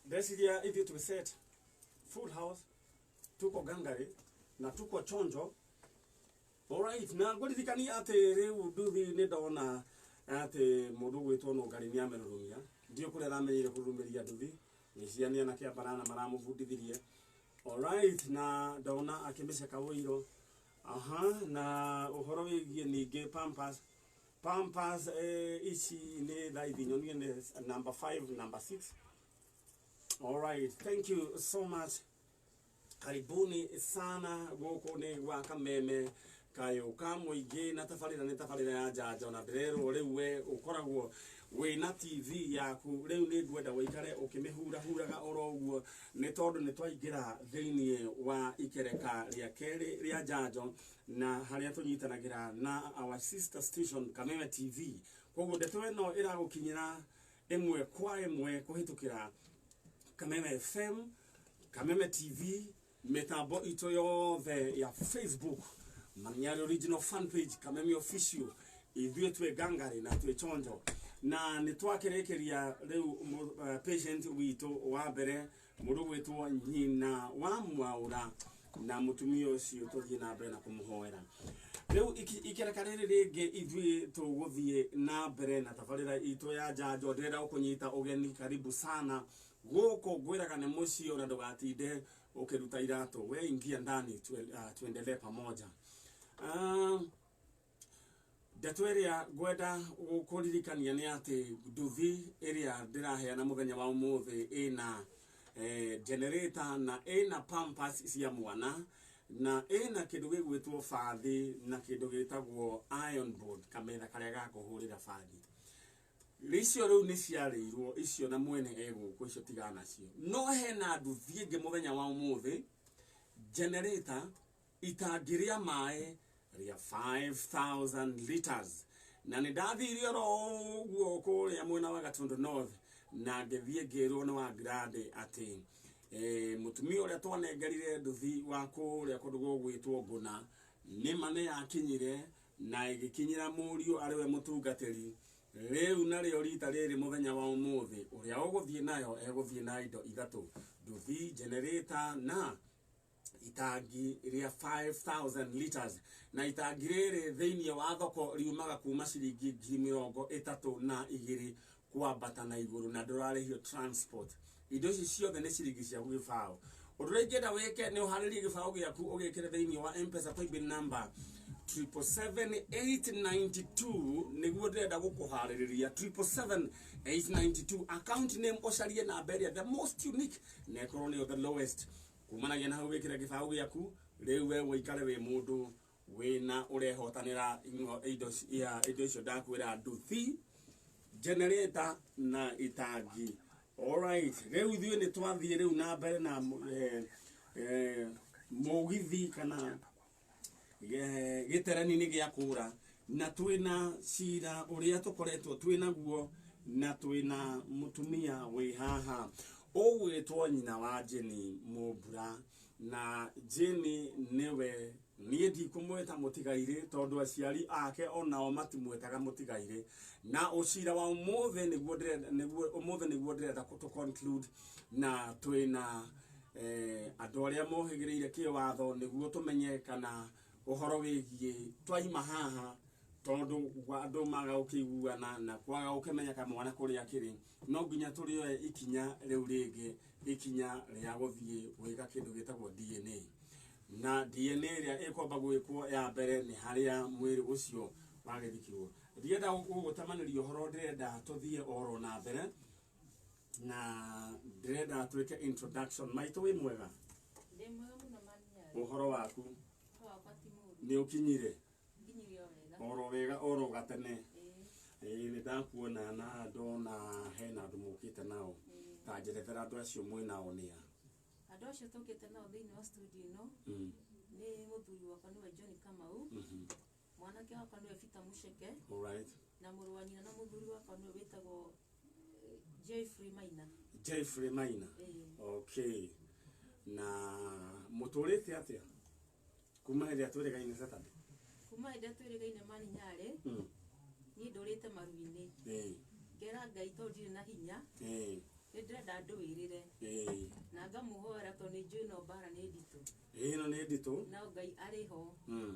Ndesiria hivi tuset full house tuko gangari na tuko chonjo. Alright, na ngũririkania atĩ rĩu nduthi nĩ ndona atĩ mũndũ gwĩtwo no ngari nĩ amerũrũmia. Ndio kũrĩa aramenyire kũrũmĩria nduthi. Niciania na kĩa banana maramũbundithirie. Alright, na ndona akĩmĩceka wũiro. Aha, na ũhoro wĩgiĩ ningĩ Pampers ici nĩ thaithi nyonie nĩ number 5, number 6. Alright, thank you so much. Karibuni sana gũkũ nĩ gwa Kameme kayo kamũingĩ na tabarĩra ya njanjo na ndĩrerwo rĩu we ũkoragwo wĩna TV yaku rĩu nĩ ngwenda ũikare ũkĩmĩhura oro ũguo nĩ tondũ nĩ twaingĩra thĩinĩ wa ikereka rĩa kerĩ rĩa njanjo na harĩa tũnyitanagĩra na our sister station Kameme TV. Koguo ndeto ĩno ĩragũkinyĩra ĩmwe kwa ĩmwe kũhĩtũkĩra Kameme FM, Kameme TV, metambo ito yothe ya Facebook, Maniari original fan page, Kameme official, ithuĩ twĩ gangari na twĩ chonjo. Na nĩtwakerekeria rĩu patient witũ wa mbere mũndũ gwĩtwo nyina wa Mwaũra na mũtumia ũcio tũthiĩ na mbere na kũmũhoera. Rĩu ikereka rĩrĩ rĩngĩ ithuĩ tũgũthiĩ na mbere na tabarĩra itũ ya njanjo. Ndĩrenda gũkũnyita ũgeni, karibu sana. Gũkũ ngwĩraga nĩ mũciĩ na ndũgatinde ukiruta iratũ, we ingia ndani tuendelee pamoja. Ndeto ĩrĩa ngwenda gũkũririkania nĩ atĩ nduthi ĩrĩa ndĩraheana mũthenya wa ũmũthĩ ĩna generator na ĩna Pampers cia mwana na ĩna kĩndũ gĩgwĩtwo bathi na kĩndũ gĩtagwo iron board, kametha karĩa gakũhũrĩra bathi. Icio rĩu nĩ ciarĩirwo icio na mwene egũkũ icio tigana nacio. No hena nduthi ĩngĩ mũthenya wa ũmũthĩ generator itangĩrĩa maĩ rĩa 5,000 liters na nĩ ndathire oro ũguo kũrĩa mwena wa Gatundu North na ngĩthiĩ ngĩrwo nĩ wa Grande atĩ mũtumia ũrĩa twanengerire nduthi wa kũrĩa kũndũ gũgwĩtwo Ngũna nĩma nĩ yakinyire na ĩgĩkinyĩra mũriũ arĩwe mũtungatĩri. Rĩu narĩo rita rĩrĩ mũthenya wa ũmũthĩ ũrĩa ũgũthiĩ nayo egũthiĩ na indo ithatũ: nduthi, generator na itangi rĩa 5,000 liters. Na itangi rĩrĩ thĩinĩ wa thoko riumaga kuma ciringi 32,000 kwambata na igũrũ na ndũrarĩhio transport. Indo ici ciothe nĩ ciringi cia gĩbaũ. Ũndũ ũrĩa ingĩenda wĩke nĩ ũharĩrie gĩbaũ gĩaku ũgĩkĩre thĩinĩ wa M-Pesa paybill number 777,892 nĩguo ndĩrenda gũkũharĩrĩria 777,892. Account name ũcarie na mberia the most unique na ĩkorwo nĩyo the lowest. Kumanagia na hau wĩkĩre gĩbaũ gĩaku rĩu we ũikare wĩ mũndũ wĩna ũrehotanĩra indo icio ndakwĩra: nduthi, generator na itangi. Alright, rĩu ithuĩ nĩ twathiĩ rĩu na mbere na mũgithi kana gĩterani-inĩ gĩa kũra na twĩna cira ũrĩa tũkoretwo twĩnaguo na twĩna mũtumia wĩ haha ũgwĩtwo nyina wa Jeni Mũmbura. Na Jeni nĩwe niĩ ndikũmwĩta mũtigairĩ tondũ aciari ake onao matimwĩtaga mũtigairĩ. Na ũcira wa ũmũthĩ nĩguo ndĩrenda tũ conclude na twĩna andũ arĩa mohĩgĩrĩire kĩwatho nĩguo tũmenye kana ũhoro wĩgiĩ twaima haha tondũ andũ maga gũkĩiguana na kwaga gũkĩmenya kamwana kũrĩa kĩrĩ. No nginya tũrĩoe ikinya rĩu rĩngĩ, ikinya rĩa gũthiĩ gwĩka kĩndũ gĩtagwo DNA. Na DNA ĩrĩa ĩkwamba gwĩkwo ya mbere nĩ harĩa mwĩrĩ ũcio wagĩthikirwo. Ndienda gũgũtamanĩria ũhoro, ndĩrenda tũthiĩ oro na mbere na ndĩrenda twĩke introduction. Maitũ wĩ mwega? Ndĩ mwega mũno Maniari. Ũhoro waku? Nĩ ũkinyire? Oro wega oro gatene. Nĩ ndakuona na ndona hena andũ mũkĩte nao. Ta njerethera andũ acio mwĩ nao nĩa? Andũ acio tũkĩte nao thĩinĩ wa studio ĩno nĩ mũthuri wakwa nĩwe John Kamau, mwanake wakwa nĩwe Peter Mucheke, alright, na mũrũ wa nyina na mũthuri wakwa nĩwe wĩtagwo Jeffrey Maina. Jeffrey Maina. Okay. Na mũtũrĩte atĩa kuma hĩndĩ atwĩrĩgaine Saturday? Kuma hĩndĩ atwĩrĩgaine Maniari niĩ ndũrĩte maru-inĩ. Ngera Ngai tondũ ndirĩ na hinya ndĩrenda ndwĩrĩre na ngamuhoera to nĩ njũĩ no bara nĩ nditũ no nĩ nditũ no Ngai arĩ ho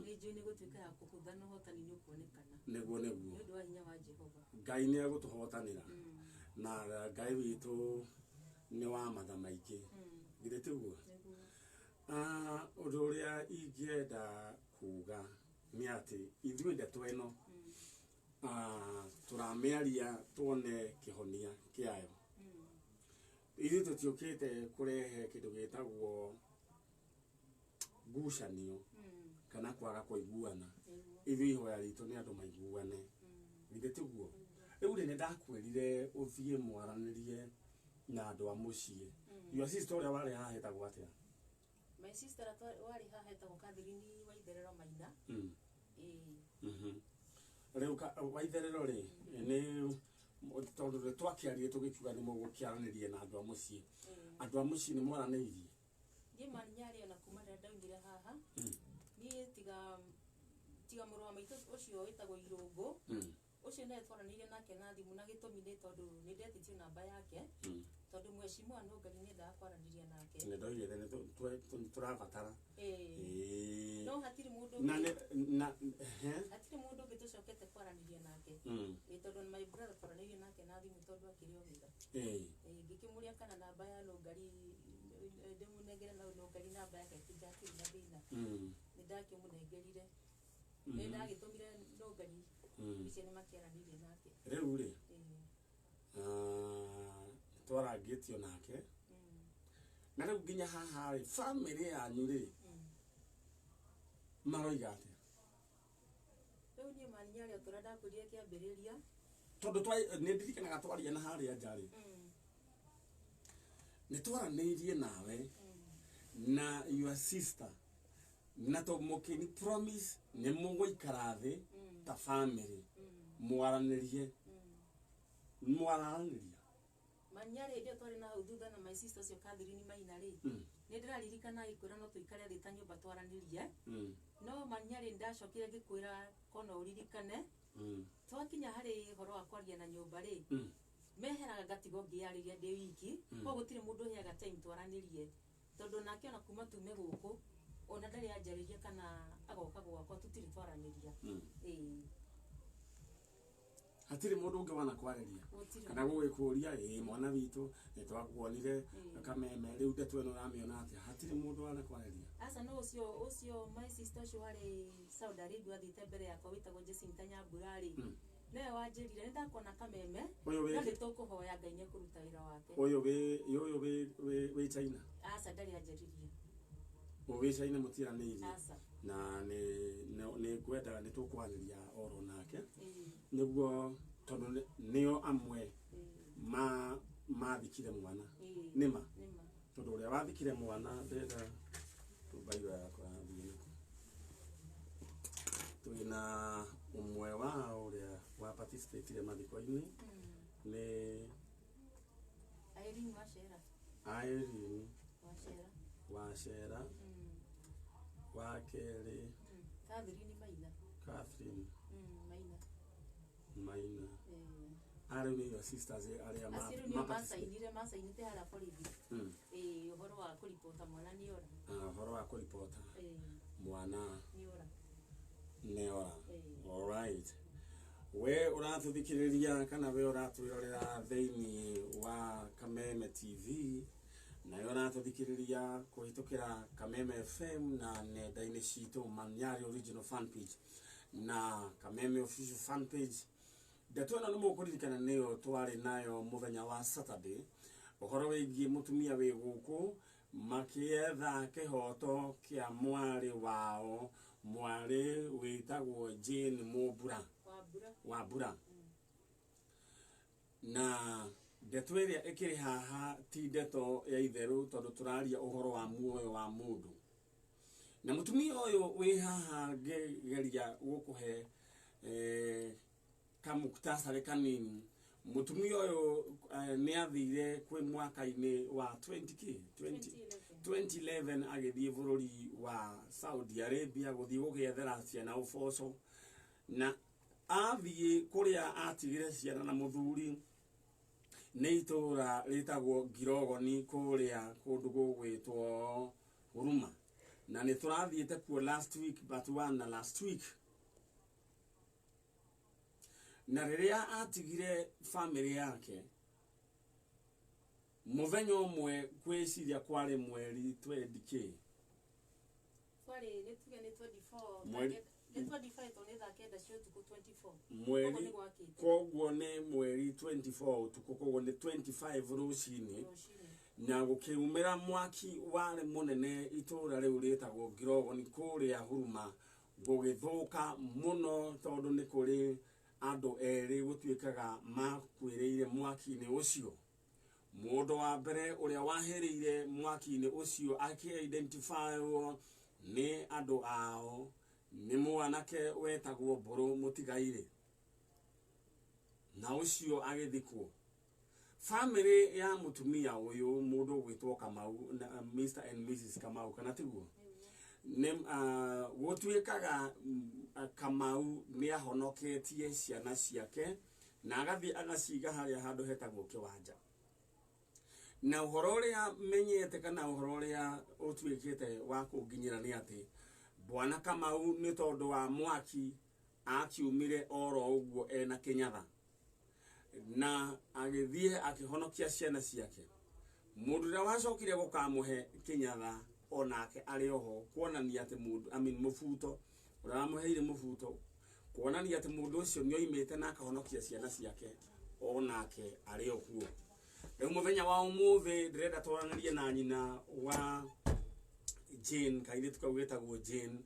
nĩ njũĩ nĩ gũtuĩka ya kũhũtha na ũhotani nĩ ũkuonekana nĩguo nĩ ũndũ wa hinya wa Jehova Ngai nĩ agũtũhotanĩra na Ngai witũ nĩ wa matha maingĩ githĩ tiguo ũndũ ũrĩa ingĩenda kuga nĩ atĩ ithuĩ ndeto ĩno tũramĩaria tuone kĩhonia kĩayo ithuĩ tũtiũkĩte kũrehe kĩndũ gĩtagwo ngucanio kana kwaga kũiguana ithuĩ ihoya ritũ nĩ andũ maiguane githĩ tiguo rĩu nĩ ndakwĩrire ũthiĩ mwaranĩrie na andũ a mũciĩ your sister ũrĩa warĩ haha hetagwo atĩa my sister warĩ haha hetagwo Catherine Waitherero Maina rĩu Waitherero rĩ nĩ tondũ twakĩaria tũgĩkiuga nĩ mũgũkĩaranĩrie na andũ a mũciĩ nĩ mwaranĩirie niĩ Maninyari ona kuma rĩrĩa ndaumire haha niĩ tiga mũrũ wa maitũ ũcio wĩtagwo Irũngũ ucio nĩ twaranĩire nake na thimũ na gĩtũmi nĩ tondũ nĩ ndetĩtie namba yake tondũ mheshimiwa no Ngai nĩ ndakwaranĩria nake nĩ ndoigire nĩ tũrabatara no hatirĩ mũndũ ũngĩ tũcokete kwaranĩria nake tondũ my brother twaranĩirie nake na thimũ tondũ akĩrĩ o wĩra ngĩkĩmũria kana namba ya Nũngari ndĩmũnengere na Nũngari namba yake ndakĩrĩ na thĩna nĩ ndakĩmũnengerire nĩ ndagĩtũmire Nũngari icio nĩ makĩaranĩirie nake rĩu rĩ twarangĩtio nake na rĩu nginya haha rĩ family yanyu rĩ maroiga atĩa rĩu niĩ Maninyari ũtũra ndakwĩrire kĩambĩrĩria tondũ nĩ ndirikanaga twaria na harĩa nja rĩ nĩ twaranĩirie nawe na your sister na to mũkĩni promise nĩ mũgũikara thĩ ta family mwaranĩrie Maninyari hĩndĩ ĩyo twarĩ na hau thutha na my sister ũcio Catherine Maina rĩ nĩ ndĩraririkana agĩkwĩra no tũikare thĩ ta nyũmba twaranĩrie no Maninyari ndacokire ngĩkwĩra kona ũririkane twakinya harĩ ũhoro wa kwaria na nyũmba rĩ meheraga ngatigo ngĩarĩria ndĩ wiki koguo gũtirĩ mũndũ ũheaga time twaranĩrie tondũ nake ona kuma tume gũkũ ona ndarĩ anjarĩria kana agoka gwakwa tũtirĩ twaranĩria hatirĩ mũndũ ũngĩ wana kwarĩria kana gũgĩkũria mwana witũ nĩ twakuonire Kameme rĩu ndeto ĩno ũramĩona atĩa hatirĩ mũndũ wana kwarĩria aca no ũcio my sister ũcio warĩ Saudi Arabia athiĩte mbere yakwa wĩtagwo Jacinta Nyambura rĩ nĩwe wanjĩrire nĩ ndakona Kameme na nĩ tũkũhoya Ngai nĩ kũruta wĩra wake ũyũ wĩ China aca ndarĩ anjĩrĩrie wĩ China mũtiranĩirie na nĩ ngwendaga nĩ tũkwaranĩria oro nake nĩguo tondũ nĩo amwe mathikire mwana nĩma tondũ ũrĩa wathikire mwana ndenda tũmbairo yakwa thiĩ twĩna ũmwe wao ũrĩa wa participate mathiko-inĩ nĩ Irene Wacera wa kerĩ Catherine Maina arĩa nĩ your sisters arĩa macainire harĩa borithi ũhoro wa kũripota mwana nĩora ũhoro wa kũripota mwana nĩora alright we ũratũthikĩrĩria kana we ũratwĩrorera thĩinĩ wa Kameme TV nayo ũratũthikĩrĩria kũhĩtũkĩra Kameme FM na nenda-inĩ citũ Maninyari original fan page na Kameme official fan page ndeto ĩno nĩ mũkũririkana nĩyo twarĩ nayo mũthenya wa Saturday ũhoro wĩgiĩ mũtumia wĩ gũkũ makĩetha kĩhoto kĩa mwarĩ wao mwarĩ wĩtagwo Jane Wambura na ndeto ĩrĩa ĩkĩrĩ haha ti ndeto ya itherũ tondũ tũraria ũhoro wa muoyo wa mũndũ na mũtumia ũyũ wĩ haha ngĩgeria gũkũhe kamuktasarĩ kanini mũtumia ũyũ nĩ athire kwĩ mwaka-inĩ wa 2011 agĩthiĩ bũrũri wa Saudi Arabia gũthiĩ gũgĩethera ciana ũboco na athiĩ kũrĩa atigire ciana na mũthuri nĩ itũũra rĩtagwo Ngirogoni kũrĩa kũndũ gũgwĩtwo Huruma, na nĩ tũrathiĩte kuo last week but one na last week. Na rĩrĩa atigire family yake mũthenya ũmwe gwĩciria kwarĩ mweri 20k Kwari nituge ni 24 Mweri- ni 25 to thaa kenda cia ũtukũ 24 mweri Koguo nĩ gwakĩte. koguo nĩ mweri 24 ũtukũ, koguo nĩ 25 rũcinĩ, Rũcinĩ. na gũkiumĩra mwaki warĩ mũnene itũũra rĩu rĩtagwo Ngirogoni kũrĩa Huruma, gũgĩthũka mũno tondũ nĩ kũrĩ andũ erĩ gũtuĩkaga makuĩrĩire mwaki-inĩ ũcio. Mũndũ wa mbere ũrĩa wahĩrĩire mwaki-inĩ ũcio akĩ-identifywo nĩ andũ ao nĩ mwanake wetagwo Mbũrũ Mũtigairĩ, na ũcio agĩthikwo. Family ya mũtumia ũyũ mũndũ gwĩtwo Kamau, Mr and Mrs Kamau kana tiguo, nĩ gũtuĩkaga Kamau nĩ ahonoketie ciana ciake na agathiĩ agaciga harĩa handũ hetagwo Kĩwanja. Na ũhoro ũrĩa menyete kana ũhoro ũrĩa ũtuĩkĩte wa kũnginyĩra nĩ atĩ Bwana Kamau nĩ tondũ wa mwaki akiumire oro ũguo ena kĩnyatha na agĩthiĩ akĩhonokia ciana ciake. Mũndũ ũrĩa wacokire gũkamũhe kĩnyatha onake arĩ oho, kuonania atĩ mũndũ mũbuto ũrĩa wamũheire mũbuto, kuonania atĩ mũndũ ũcio nĩ oimĩte na akahonokia ciana ciake onake arĩ okuo. Rĩu mũthenya wa ũmũthĩ ndĩrenda twaranĩrie na nyina wa Jane, kairĩtu kau getagwo Jane,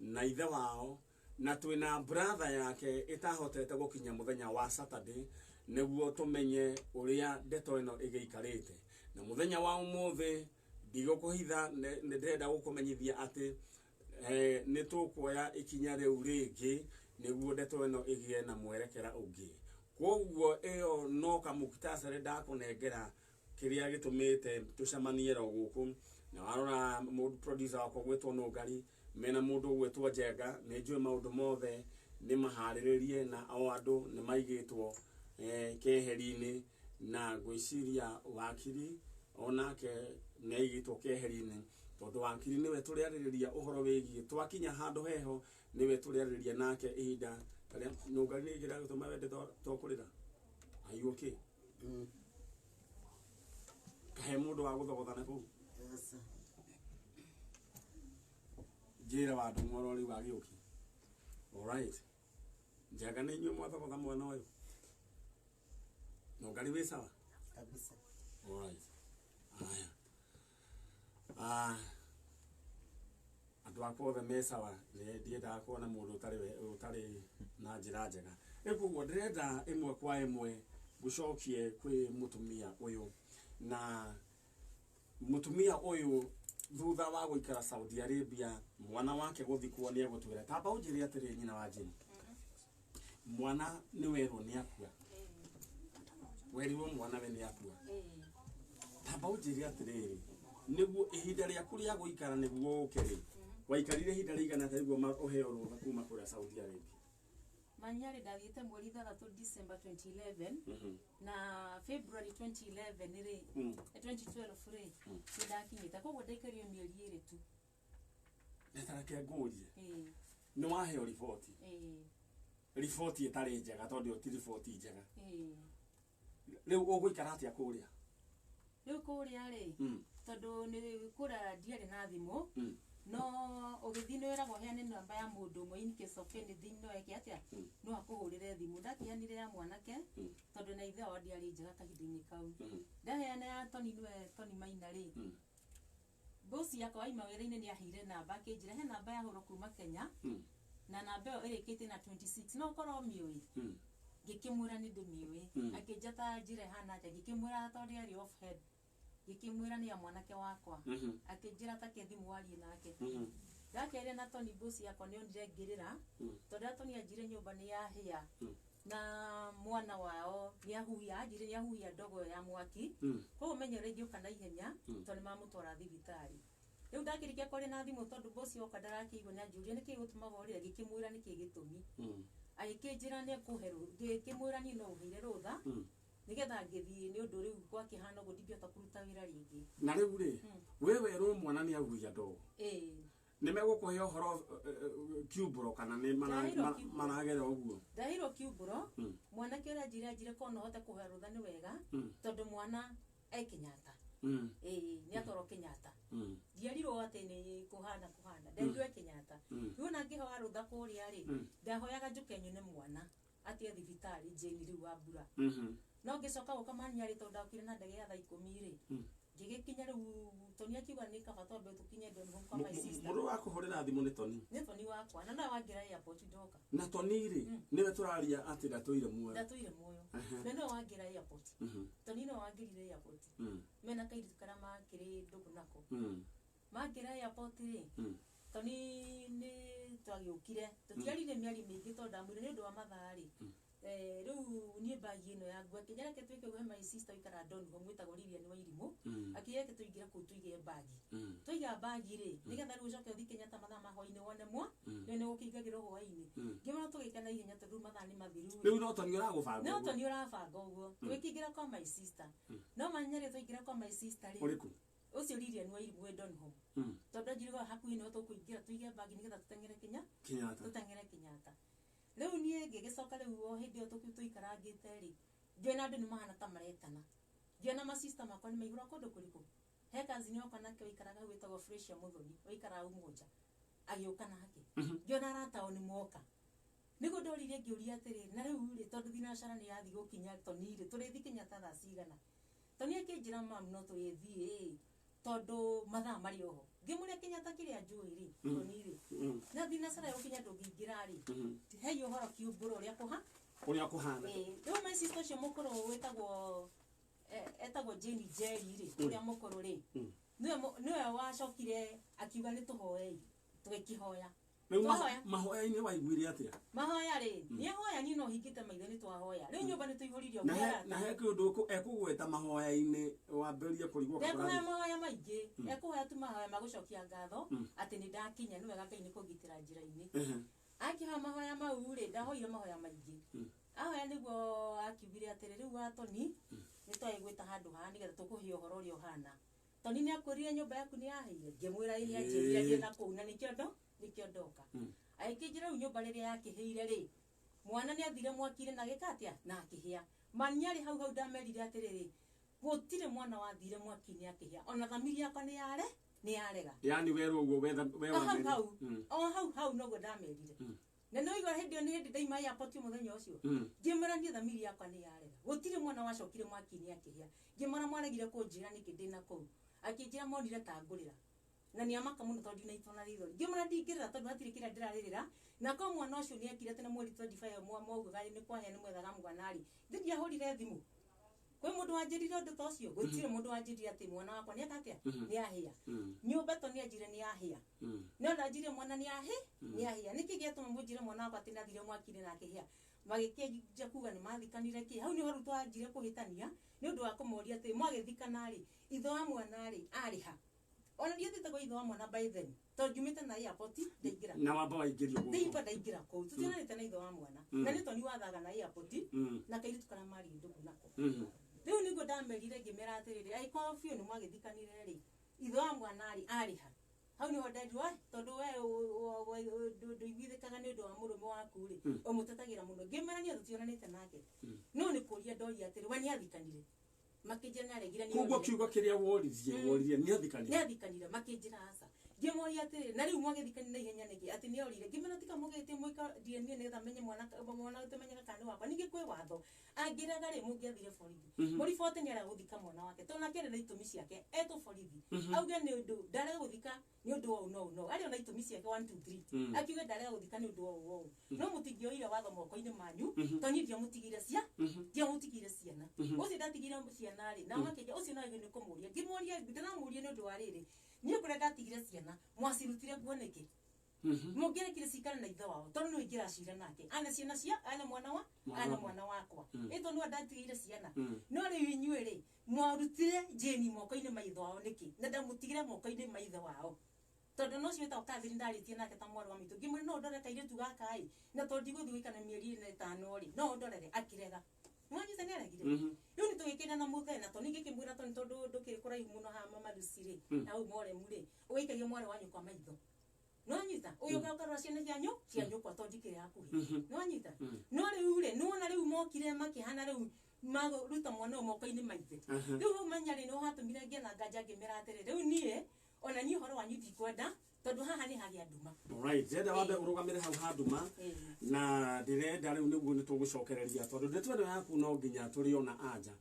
na ithe wao, na twĩna brother yake ĩtahotete gũkinya mũthenya wa Saturday, nĩguo tũmenye ũrĩa ndeto ĩno ĩgĩikarĩte. Na mũthenya wa ũmũthĩ ndigũkũhitha, nĩ ndĩrenda gũkũmenyithia atĩ nĩ tũkuoya ikinya rĩu rĩngĩ nĩguo ndeto ĩno ĩgĩe na mwerekera ũngĩ. Koguo ĩyo no kamũkitasarĩ ndakũnengera kĩrĩa gĩtũmĩte tũcemanie ro gũkũ, na warora mũndũ producer wakwa gwĩtwo Nũngari, mena mũndũ gwĩtwo Njenga, nĩ njũĩ maũndũ mothe nĩ maharĩrĩrie na o andũ nĩ maigĩtwo keheri-inĩ, na ngwĩciria wakiri onake nĩ aigĩtwo keheri-inĩ, tondũ wakiri nĩwe tũrĩarĩrĩria ũhoro wĩgiĩ twakinya handũ heho, nĩwe tũrĩarĩrĩria nake ihinda tarĩa Nũngari nĩ ĩgĩra gũtũma wende tokũrĩra. Are you okay? Kahe mũndũ wa gũthogothana kũu. Yes. Njĩra wa andũ moro rĩu agĩũki. Alright. Njenga nĩ inyuĩ mwathogotha mwena ũyũ. Nũngari wĩ sawa? Kabisa. Alright. Aya. Andũ akwa othe me sawa, ndiendaga kuona mũndũ ũtarĩ na njĩra njega. Koguo ndĩrenda ĩmwe kwa ĩmwe gũcokie kwĩ mũtumia ũyũ, na mũtumia ũyũ thutha wa gũikara Saudi Arabia, mwana wake gũthikwo nĩ egũtwĩra. Tamba ũnjĩre atĩrĩ nyina wa Jane, mwana nĩ werwo nĩ akua, werirwo mwana we nĩ akua. Tamba ũnjĩre atĩrĩrĩ, nĩguo ihinda rĩaku rĩa gũikara nĩguo ũkĩrĩ, waikarire ihinda rĩigana atĩa nĩguo ũheo rũtha kuma kũrĩa Saudi Arabia? Manyarĩ ndathiĩte mweri 3 December 2011 na February 2011 rĩ 2012 rĩ ndakinyĩte, koguo ndaikario mĩeri ĩrĩ tu. Nĩtareke ngũrie, nĩ waheo riboti? Riboti ĩtarĩ njega tondũ ti riboti njega. Rĩu ũgũikara atĩa kũrĩa? Rĩu kũrĩa rĩ tondũ nĩ kũrĩa ndiarĩ na thimũ, no ũgĩthiĩ nĩ wĩragwo heane namba ya mũndũ ũmwe in case of anything, no eke atĩa no akũhũrĩre thimũ. Ndakiheanire ya mwanake tondũ na ithe wao ndiarĩ njega kahinda-inĩ kau. Ndaheana ya Toni, nĩwe Toni Maina rĩ, bosi yakwa waima wĩra-inĩ nĩ aheire namba, akĩnjĩra he namba ya hũro kuma Kenya na namba ĩyo ĩrĩkĩtie na 26, no ũkorwo mĩũĩ. Ngĩkĩmwĩra nĩ ndĩmĩũĩ, akĩnjata njĩra hana atĩa, ngĩkĩmwĩra tondũ yarĩ off head, ngĩkĩmwĩra nĩ ya mwanake wakwa, akĩnjĩra take thimũ warie nake. Ndakeire na Toni bosi yakwa nĩ onire ngĩrĩra tondũ Toni anjire nyũmba nĩ yahĩa na mwana wao nĩ ahuhia, anjire nĩ ahuhia ndogo ya mwaki, koguo menye rĩngĩũka na ihenya tondũ mamũtwara thibitarĩ. Rĩu ndakĩrĩkia kwaria na thimũ tondũ bosi oka ndarakĩigua nĩ anjũria nĩkĩ gĩgũtũma worĩra, ngĩkĩmwĩra nĩkĩ gĩtũmi. Agĩkĩnjĩra nĩ ekũhe rũtha, ngĩkĩmwĩra niĩ no ũheire rũtha nigetha ngithii ni undu riu kwa kihano gudingĩhota kũruta wĩra rĩngĩ na rĩu rĩ wewe ro mwana ni aguia ndo nĩ megũkũhe ũhoro kiumbũro kana nĩ maragera ũguo ndahiro kiumbũro mwanake ũrĩa njire kono hote kũhe rũtha nĩ wega tondũ mwana Kenyatta nĩ atoro Kenyatta ndiarirwo atĩ nĩ kũhana ndendio Kenyatta rĩu na ngĩhoya rũtha kũrĩa rĩ ndahoyaga njuke nyone mwana atie thibitarĩ Jane rĩu wa mbura no ngĩcoka gũkamania rĩ tondũ ndakire na ndege ya thaa 10 rĩ ngĩgĩkinya rĩu Tony akiuga nĩ kaba twambe tũkinye Donholm kwa my sister mũndũ wakũhũrĩra thimũ nĩ Tony wakwa na wangira airport ndoka na Tony rĩ nĩwe tũraria atĩ ndatũire muoyo na no wangira airport Tony no wangirire airport mena kairitu kara makĩrĩ ndugu nako mangira airport rĩ Tony nĩ twagĩũkire tũtiarire mĩari mĩingĩ tondũ ndamwĩre nĩ ũndũ wa mathaa rĩ riu ni bagi ino ya gwa kinyara ke twike gwe my sister ikara Donholm mwitagwo Lilian wa Irimũ akiye ke tuingira ku tuige bagi tuiga bagi ri nigetha riu ucoke uthi Kenyatta mathaa mahoine wone mwa ni ukingagiro hwaini ngimana tugikana ihenya tondu mathaa ni mathiru riu no Tony uragubanga no Tony urabanga uguo twikingira kwa my sister no manyere tuingira kwa my sister ri uriku ucio Lilian wa Irimũ Donholm tondu njirigo hakuhi no tukuingira tuige bagi nigetha tutengere Kenyatta riu nie ngĩgĩcoka riu o hindi o tuikarangĩte ri ngĩona andũ nĩ mahana ta maretana ngĩona ma sister makwa nĩ maigũra kũndũ kũrĩkũ he kazi nĩ oka nake oikaraga gwĩtagwo Frecia Muthoni oikaraga Umoja agĩũka nake ngĩona aratao nĩ moka nĩguo ndoririe ngĩũria atĩrĩ na rĩu rĩ tondũ thinacara nĩ yathi gũkinya Tony rĩ tũrĩthi Kenyatta thaa cigana Tony akĩnjĩra mam no tũgĩthiĩ tondu mathaa mari oho ngĩmũria Kenyatta kĩrĩa njũĩ rĩ Tony rĩ na thinacara gũkinya ndũngĩingĩra rĩ hei ũhoro kiumbũro ũrĩa kũhana rĩu my sister ũcio mũkũrũ wĩtagwo etagwo Jane Jerry rĩ ũrĩa mũkũrũ rĩ nĩwe wacokire akiuga nĩ tũhoe tũgĩkĩhoya mahoya-inĩ waiguire atĩa mahoya rĩ nĩahoya niĩ no hingĩte maitho nĩ twahoya rĩu nyũmba nĩ tũihũririo na he kĩũndũ ekũgweta mahoya-inĩ wambĩrĩrie kũrigwo ndekũhoya mahoya maingĩ ekũhoya tu mahoya magũcokia ngatho atĩ nĩ ndakinya nĩ wega Ngai nĩ kũgitĩra njĩra-inĩ akĩhoya mahoya mau rĩ ndahoire mahoya maingĩ ahoya nĩguo akiugire atĩrĩ rĩu wa Tony nĩ twagĩgwĩta handũ haha nĩgetha tũkũhe ũhoro ũrĩa ũhana Tony nĩ akũrire nyũmba yaku nĩ yaheire ngĩmwĩra nĩ anjĩrire thiĩ na kũu na nĩkĩo ndoka agĩkĩnjĩra rĩu nyũmba rĩrĩa yakĩhĩire rĩ mwana nĩ athire mwaki-inĩ na gĩka atĩa na akĩhĩa maniarĩ hau ndamerire atĩrĩrĩ gũtirĩ mwana wathire mwaki-inĩ akĩhĩa ona thamiri yakwa nĩ yarega yani werwo ũguo hau noguo ndamerire na no igwa hindi nĩ hindi ndaima airport mũthenya ũcio ngĩmwĩra niĩ thamiri yakwa nĩ yarega gũtirĩ mwana wacokire mwaki-inĩ akĩhĩa ngĩmwĩra mwaregire kũnjĩra nĩkĩ ndĩna kũu akĩnjĩra monire ta ngũrĩra na nĩ amaka mũno tondũ ndinaitwo na rĩthori ngĩmwĩra ndingĩrĩra tondũ hatirĩ kĩrĩa ndĩrarĩrĩra na kwa mwana ũcio nĩ ekire tene mweri 25 mwaũgaga nĩ kwahĩa nĩ mwethaga mwanari ndiahũrire thimũ kwĩ mũndũ wanjĩrire ũndũ ta ũcio gũtirĩ mũndũ wanjĩrire atĩ mwana wakwa nĩ akatia nĩ ahĩa nyũmba to nĩ anjire nĩ ahĩa no ndanjire mwana nĩ ahĩa nĩkĩ gĩatũma mũnjire mwana wakwa atĩ nathire mwaki-inĩ na akĩhĩa magĩkĩnja kuga nĩ mathikanire kĩ hau nĩho rĩu twanjire kũhĩtania nĩ ũndũ wa kũmoria atĩ mwagĩthikana rĩ ithe wa mwana rĩ arĩ ha ona ndiye thitagwo ithe wa mwana by then to njumite na airport ndaingĩra na wamba waingĩrio gũkũ ndaingĩra kũu tũtionanĩte na ithe wa mwana na nĩ Tony wathaga na airport na kairitu kara mari ndugu nako rĩu nĩguo ndamerire ngĩmera atĩrĩrĩ agĩkorwo biũ nĩ mwagĩthikanire rĩ ithe wa mwana arĩ ha hau nĩho ndendirwo tondũ we ndũiguithĩkaga nĩ ũndũ wa mũrũme waku rĩ ũmũtetagĩra mũno ngĩmera niĩ tũtionanĩte nake no nĩ kũria ndoria atĩrĩ we nĩ athikanire makĩnjĩra nĩ aregire nĩ koguo kiugo kĩrĩa woririe nĩ athikanire makĩnjĩra aca ngĩmoria atĩrĩ na rĩu mwagĩthikania na ihenya nĩkĩ atĩ nĩ orire ngĩmena tika mũgĩtie mwĩka DNA nĩgetha menye mwana ũtamenyaga kana nĩ wakwa ningĩ kwĩ watho angĩraga rĩ mũngĩathire borithi mũriboti nĩ aragũthika mwana wake tondũ nake arĩ na itũmi ciake etwo borithi auge nĩ ũndũ ndarega gũthika nĩ ũndũ wa no arĩ na itũmi ciake 1 2 3 akiuga ndarega gũthika nĩ ũndũ wa no mũtingĩoire watho moko-inĩ manyu Tony ndiamũtigire ciana ũcio ndatigire ciana rĩ na makĩnja ũcio no nĩ kũmũria ngĩmũria ndĩramũria nĩ ũndũ wa rĩrĩ niĩ kũrĩa ndatigire ciana mwacirutire nguo nĩkĩ mũngĩrekire cikare na ithe wao tondũ nĩwe ingĩracira nake ana ciana ana mwana wakwa ĩtwo nĩwe ndatigire ciana no rĩu inyuĩ rĩ mwarutire Jane moko-inĩ ma ithe wao nĩkĩ na ndamũtigire moko-inĩ ma ithe wao tondũ no cio wĩtagwo Catherine ndarĩtie nake ta mwarĩ wa maitũ ngĩmwĩra no ndore kairĩtu gaka ĩ na tondũ ndigũthiĩ gũikana mĩeri 5 rĩ no ndorere akĩrega mwanyita ni aragire yo ni tugikira na muthena to ningi kimwira to ni tondu ndukiri kuraihu muno ha mama Lucire na u more mure uikario mware wanyu kwa maitho nwanyita uyu gaukara ciana cianyu kwa to ndikire hakuhi nwanyita no riu ri no na riu mokire makihana riu mago ruta mwana mokaini maithe riu manyari no hatumire ngena nganja ngimera atere riu nie ona ni horo wanyu ndikwenda tondu haha ni hagia nduma. Alright, jeda wambe urugamire hau ha nduma na ndirenda riu niguo ni tugucokereria tondu ndetwendo yaku no nginya turiona anja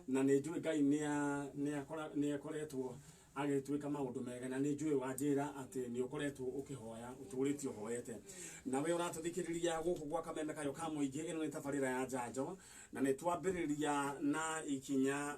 na ni njui Ngai ni akoretwo agituika maundu mega na ni njui wanjira ati ni ukoretwo ukihoya uturitio hoete na we uratuthikiriria guku gwa Kameme kayo ka muingi ino ni tabarira ya njanjo na ni twambiriria na ikinya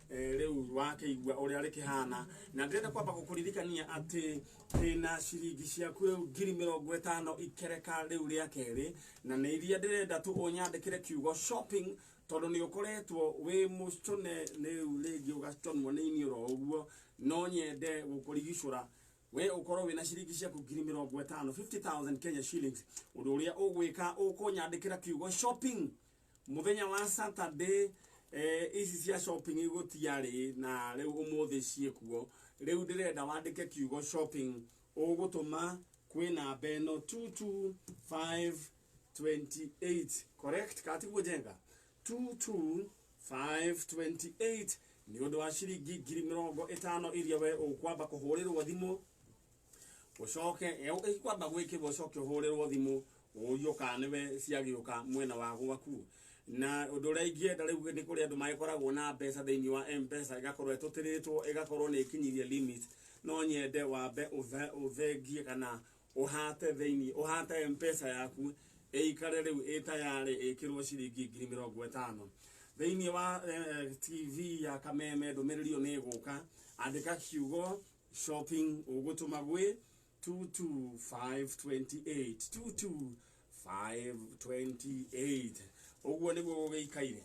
riu wake igwa uria rikihana na ndenda kwamba gukuririkania ati ina ciringi ciaku 50,000 ikereka riu ria keri na ni iria ndirenda tu unyandikire kiugo shopping tondu ni ukoretwo wi mucune riu ringi ugaconwo ni iniuro uguo no nyende gukurigicura we ukorwo wina ciringi ciaku 50,000 50,000 Kenya shillings undu uria ugwika ukunyandikira kiugo shopping muthenya wa Saturday ici cia shopping igutiari na riu umuthi ciekuo riu ndirenda wandike kiugo shopping ugutuma kwi namba eno 22528 correct katiguo jenga 22528 ni undu wa ciringi 50,000 iria we ukwamba kuhurirwo thimu ucoke ikwamba gwikirwo ucoke uhurirwo thimu uyo kaniwe ciagiuka mwena wa gwaku na undu ria ingienda riu ni kuri andu magikoragwo na mbeca thiini wa M-Pesa igakorwo etutiritwo igakorwo ni ikinyirie limit no nyende wambe uthengie kana uhate thiini uhate M-Pesa yaku ikare riu itayari ikirwo ciringi 50,000 thiini wa TV ya Kameme ndumiririyo ni guka andika kiugo shopping ugutuma gwi 22528 22528 uguo niguo ugeikaire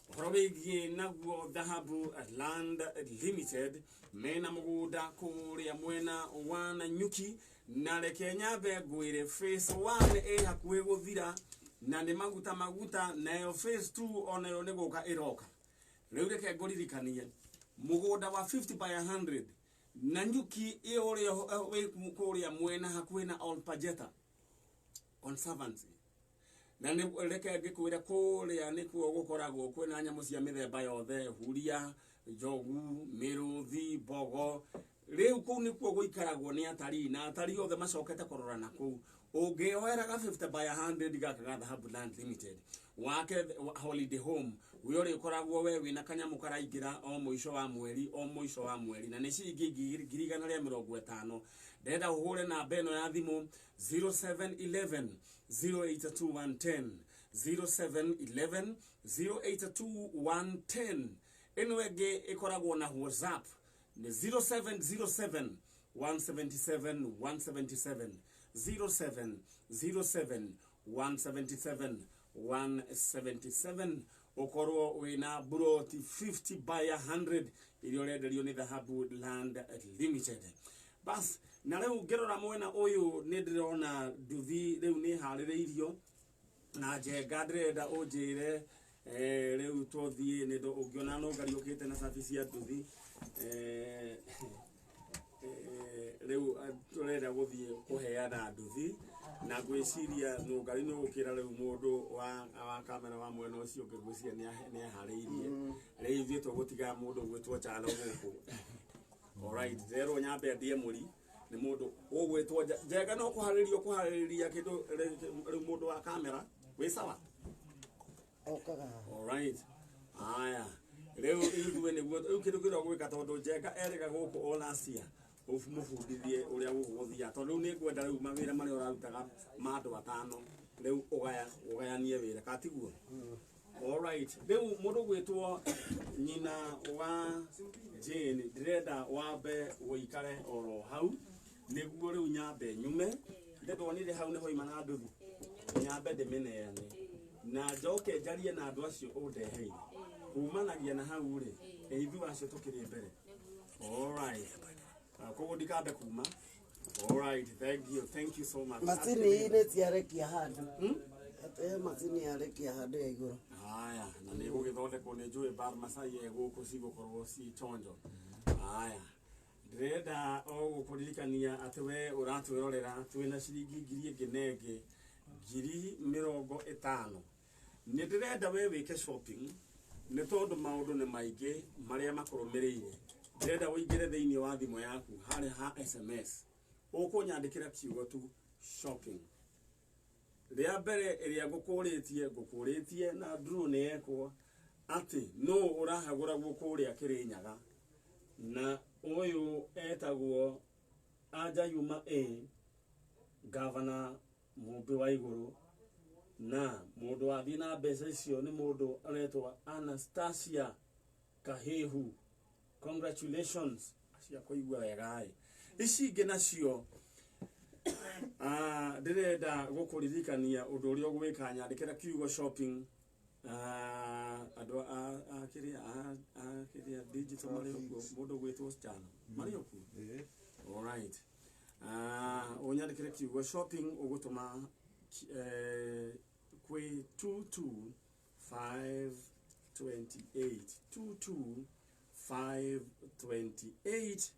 uhoro wigie naguo Dhahabu Land Limited mena mugunda kuria mwena wa Nanyuki na reke nyambe ngwire phase 1 hakuhi guthira na ni maguta nayo phase 2 onayo niguka iroka riu reke nguririkanie mugunda wa 50 by 100 Nanyuki iuria kuria mwena hakuhi na Olpajeta Conservancy na ni reke ngikwira kuria ni kuo gukoragwo kwina nyamu cia mithemba yothe huria jogu miruthi bogo riu ku ni kuo guikaragwo ni atari na atari othe macokete kurora na ku ungioera ga 50 by 100 gaka Dhahabu Land Limited wake holiday home uyori ukoragwo we wina kanyamu karaingira o muisho wa mweri na ni ciringi 150 ndenda uhure na beno ya thimu 0711 082110 0711 082110 enwege ikoragwo na WhatsApp ni 0707 177 177 0707 177 177 ukorwo wina broti 50 by 100 irio renderio ni Dhahabu Land Limited bas na leo ngerora mwena uyu ni ndirona nduthi riu ni haririirio na njenga ndirenda unjire riu tuthie ni ndo ungiona no ngari ukite na service ya nduthi riu turenda guthie kuheana nduthi na gwiciria no ngari no gukira riu mundu wa kamera wa mwena ucio ngigwiciria ni haririirie riu ithie tugutiga mundu gwitwo chalo guku alright zero nyambe ndie muri ni mundu ugwitwo njenga no kuhariria kindu riu mundu wa kamera wi sawa okaga alright aya riu ithwe niguo kindu kiro gwika tondu njenga erega guku olacia mufundithie uria guguthia tondu ni ngwenda riu mawira mari urarutaga mandu atano riu ugayanie wira katiguo alright riu mundu gwitwo nyina wa Jane ndirenda wambe uikare oro hau niguo riu nyambe nyume ndetwonire hau niho imana nduthi nyambe ndimeneane na njoke njarie na andu acio undeheire kumanagia na hau ri ithu acio tukiri mbere alright kogo ndikambe kuma alright thank you so much masini ine ciarekia handu masini yarekia handu ya iguru Aya, na nä gå gä thondekwo nä njå ä bar Masai gå kå cigåkorwo ci chonjo. Aya, ndärenda o gå kå ririkania atä we å ratwä rorera twä na ciringi ngiri ä ngä nengä 50,000. Nä ndärenda we wä ke shopping nä tondå maå ndå nä maingä marä a makå rå mä rä ire. Ndärenda å ingä re thä inä wa thimå yaku harä ha SMS å kå nyandä kä ra kiugo tu shopping. Ria mbere iria ngukuritie na nduru ni yekwo ati no urahagura gukuria Kirinyaga na uyu etagwo Aja Yuma Governor Mumbi wa iguru na mundu athi na mbeca icio ni mundu aretwa Anastasia Kahehu. Congratulations acia kuigua wega ici ingi nacio ndirenda gukuririkania undu uria ugwika nyandikira kiugo shopping andu akiria digital mario mundu gwitwo channel mario ku all right unyandikire kiugo shopping ugutuma kwi 22528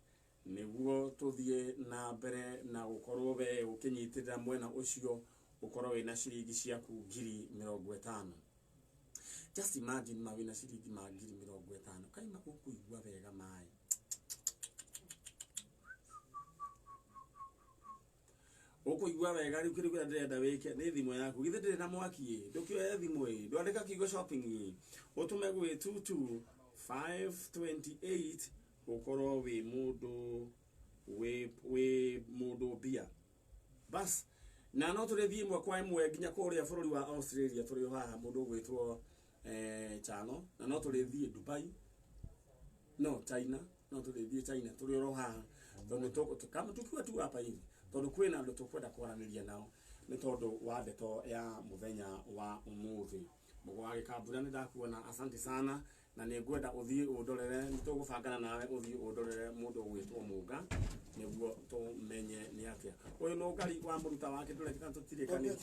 niguo tuthie na mbere na gukorwo we ukinyitirira mwena ucio ukorwo wina ciringi ciaku 50,000. Just imagine ma wina ciringi ma 50,000 kaima ukuigua wega mai ukuigua wega riu kiri ndirenda wike ni thimu yaku githe ndiri na mwaki ndukioe thimu ndwandika kiugo shopping utume gwi 22528 ukorwo wi mundu bia bas na no turithie imwe kwa imwe nginya kuria bururi wa Australia turi haha mundu gwitwo Chano na no turithie Dubai no China no turithie China turi ro haha tondu kama tukiwa tu hapa hivi tondu kwina andu tukwenda kwaraniria nao ni tondu wa ndeto ya muthenya wa umuthi mugwage kabura ni ndakuona asante sana na nä ngwenda å thiä å ndorere nä tå gå bangana nawe å thiä å ndorere må ndå å gwä two Mũnga nä guo tå menye nä atä å yå no ngari wa må ruta wake ndå rekana tå tirä kanä ndå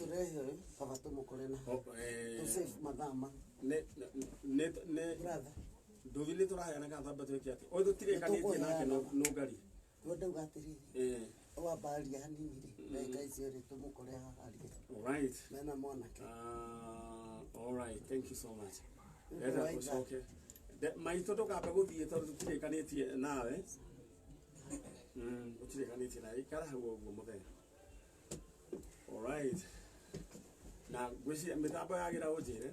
thi nä tå raheana kana thamba twä ke atä å yå tå tirä kanä tie nake no ngari wambaria hanini rä icio rä tå må kore haharie mena mwanake. All right, thank you so much. Eda kusoke maito ndukamba guthie tondu tutirikanitie nawe utirikanitie nawe ikara hau uguo muthenya. All right, na gwiciria mitambo yagira unjire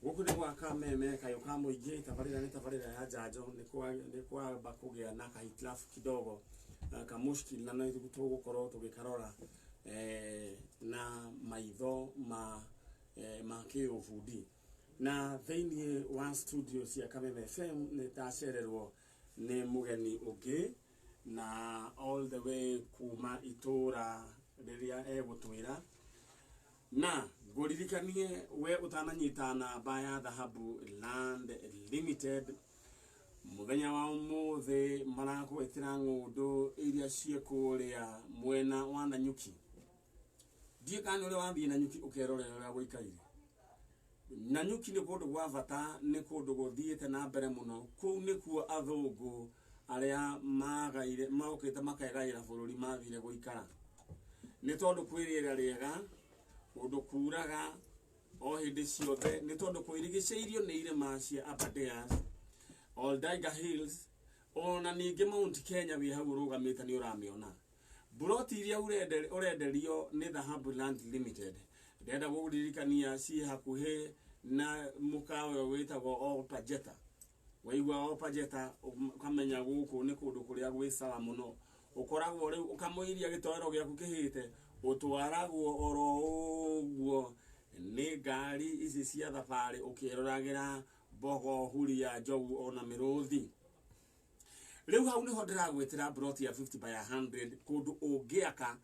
guku ni gwaka meme kayo ka muingi tabarira ya njanjo ni kwamba kugia na kahitilafu kidogo kamushkil na no tugukorwo tugikarora na maitho ma kiufundi na thini wa studio cia Kameme FM ni tacererwo ni mugeni ungi na all the way kuma itura riria egutwira na nguririkanie we utananyitana baya Dhahabu Land Limited muthenya wa umuthi marakwetira ngundu iria ciekuria mwena wa Nanyuki die kana uri wathie Nanyuki ukerorera uria guikaire Nanyuki ni kundu gwa bata ni kundu guthiite na mbere muno kuu nikuo athungu aria magaire maukite makaegaira bururi mathire guikara ni tondu kwirira riega undu kuraga o hindi ciothe ni tondu kwirigiceirio ni irema cia Aberdares Aldaiga Hills ona ningi Mount Kenya wi hau rugamite ni uramiona buroti iria urenderio ni Dhahabu Land Limited ndenda guguririkania ci hakuhe na mukawe witagwo Opajeta waigua Opajeta ukamenya guku ni kundu kuria gwi sawa muno ukoragwo riu ukamuiria gitoero giaku kihite utwaragwo oro uguo ni ngari ici cia thabari ukiroragira bogo huria njogu ona miruthi riu hau niho ndiragwitira broti ya 50 by 100 kundu ungiaka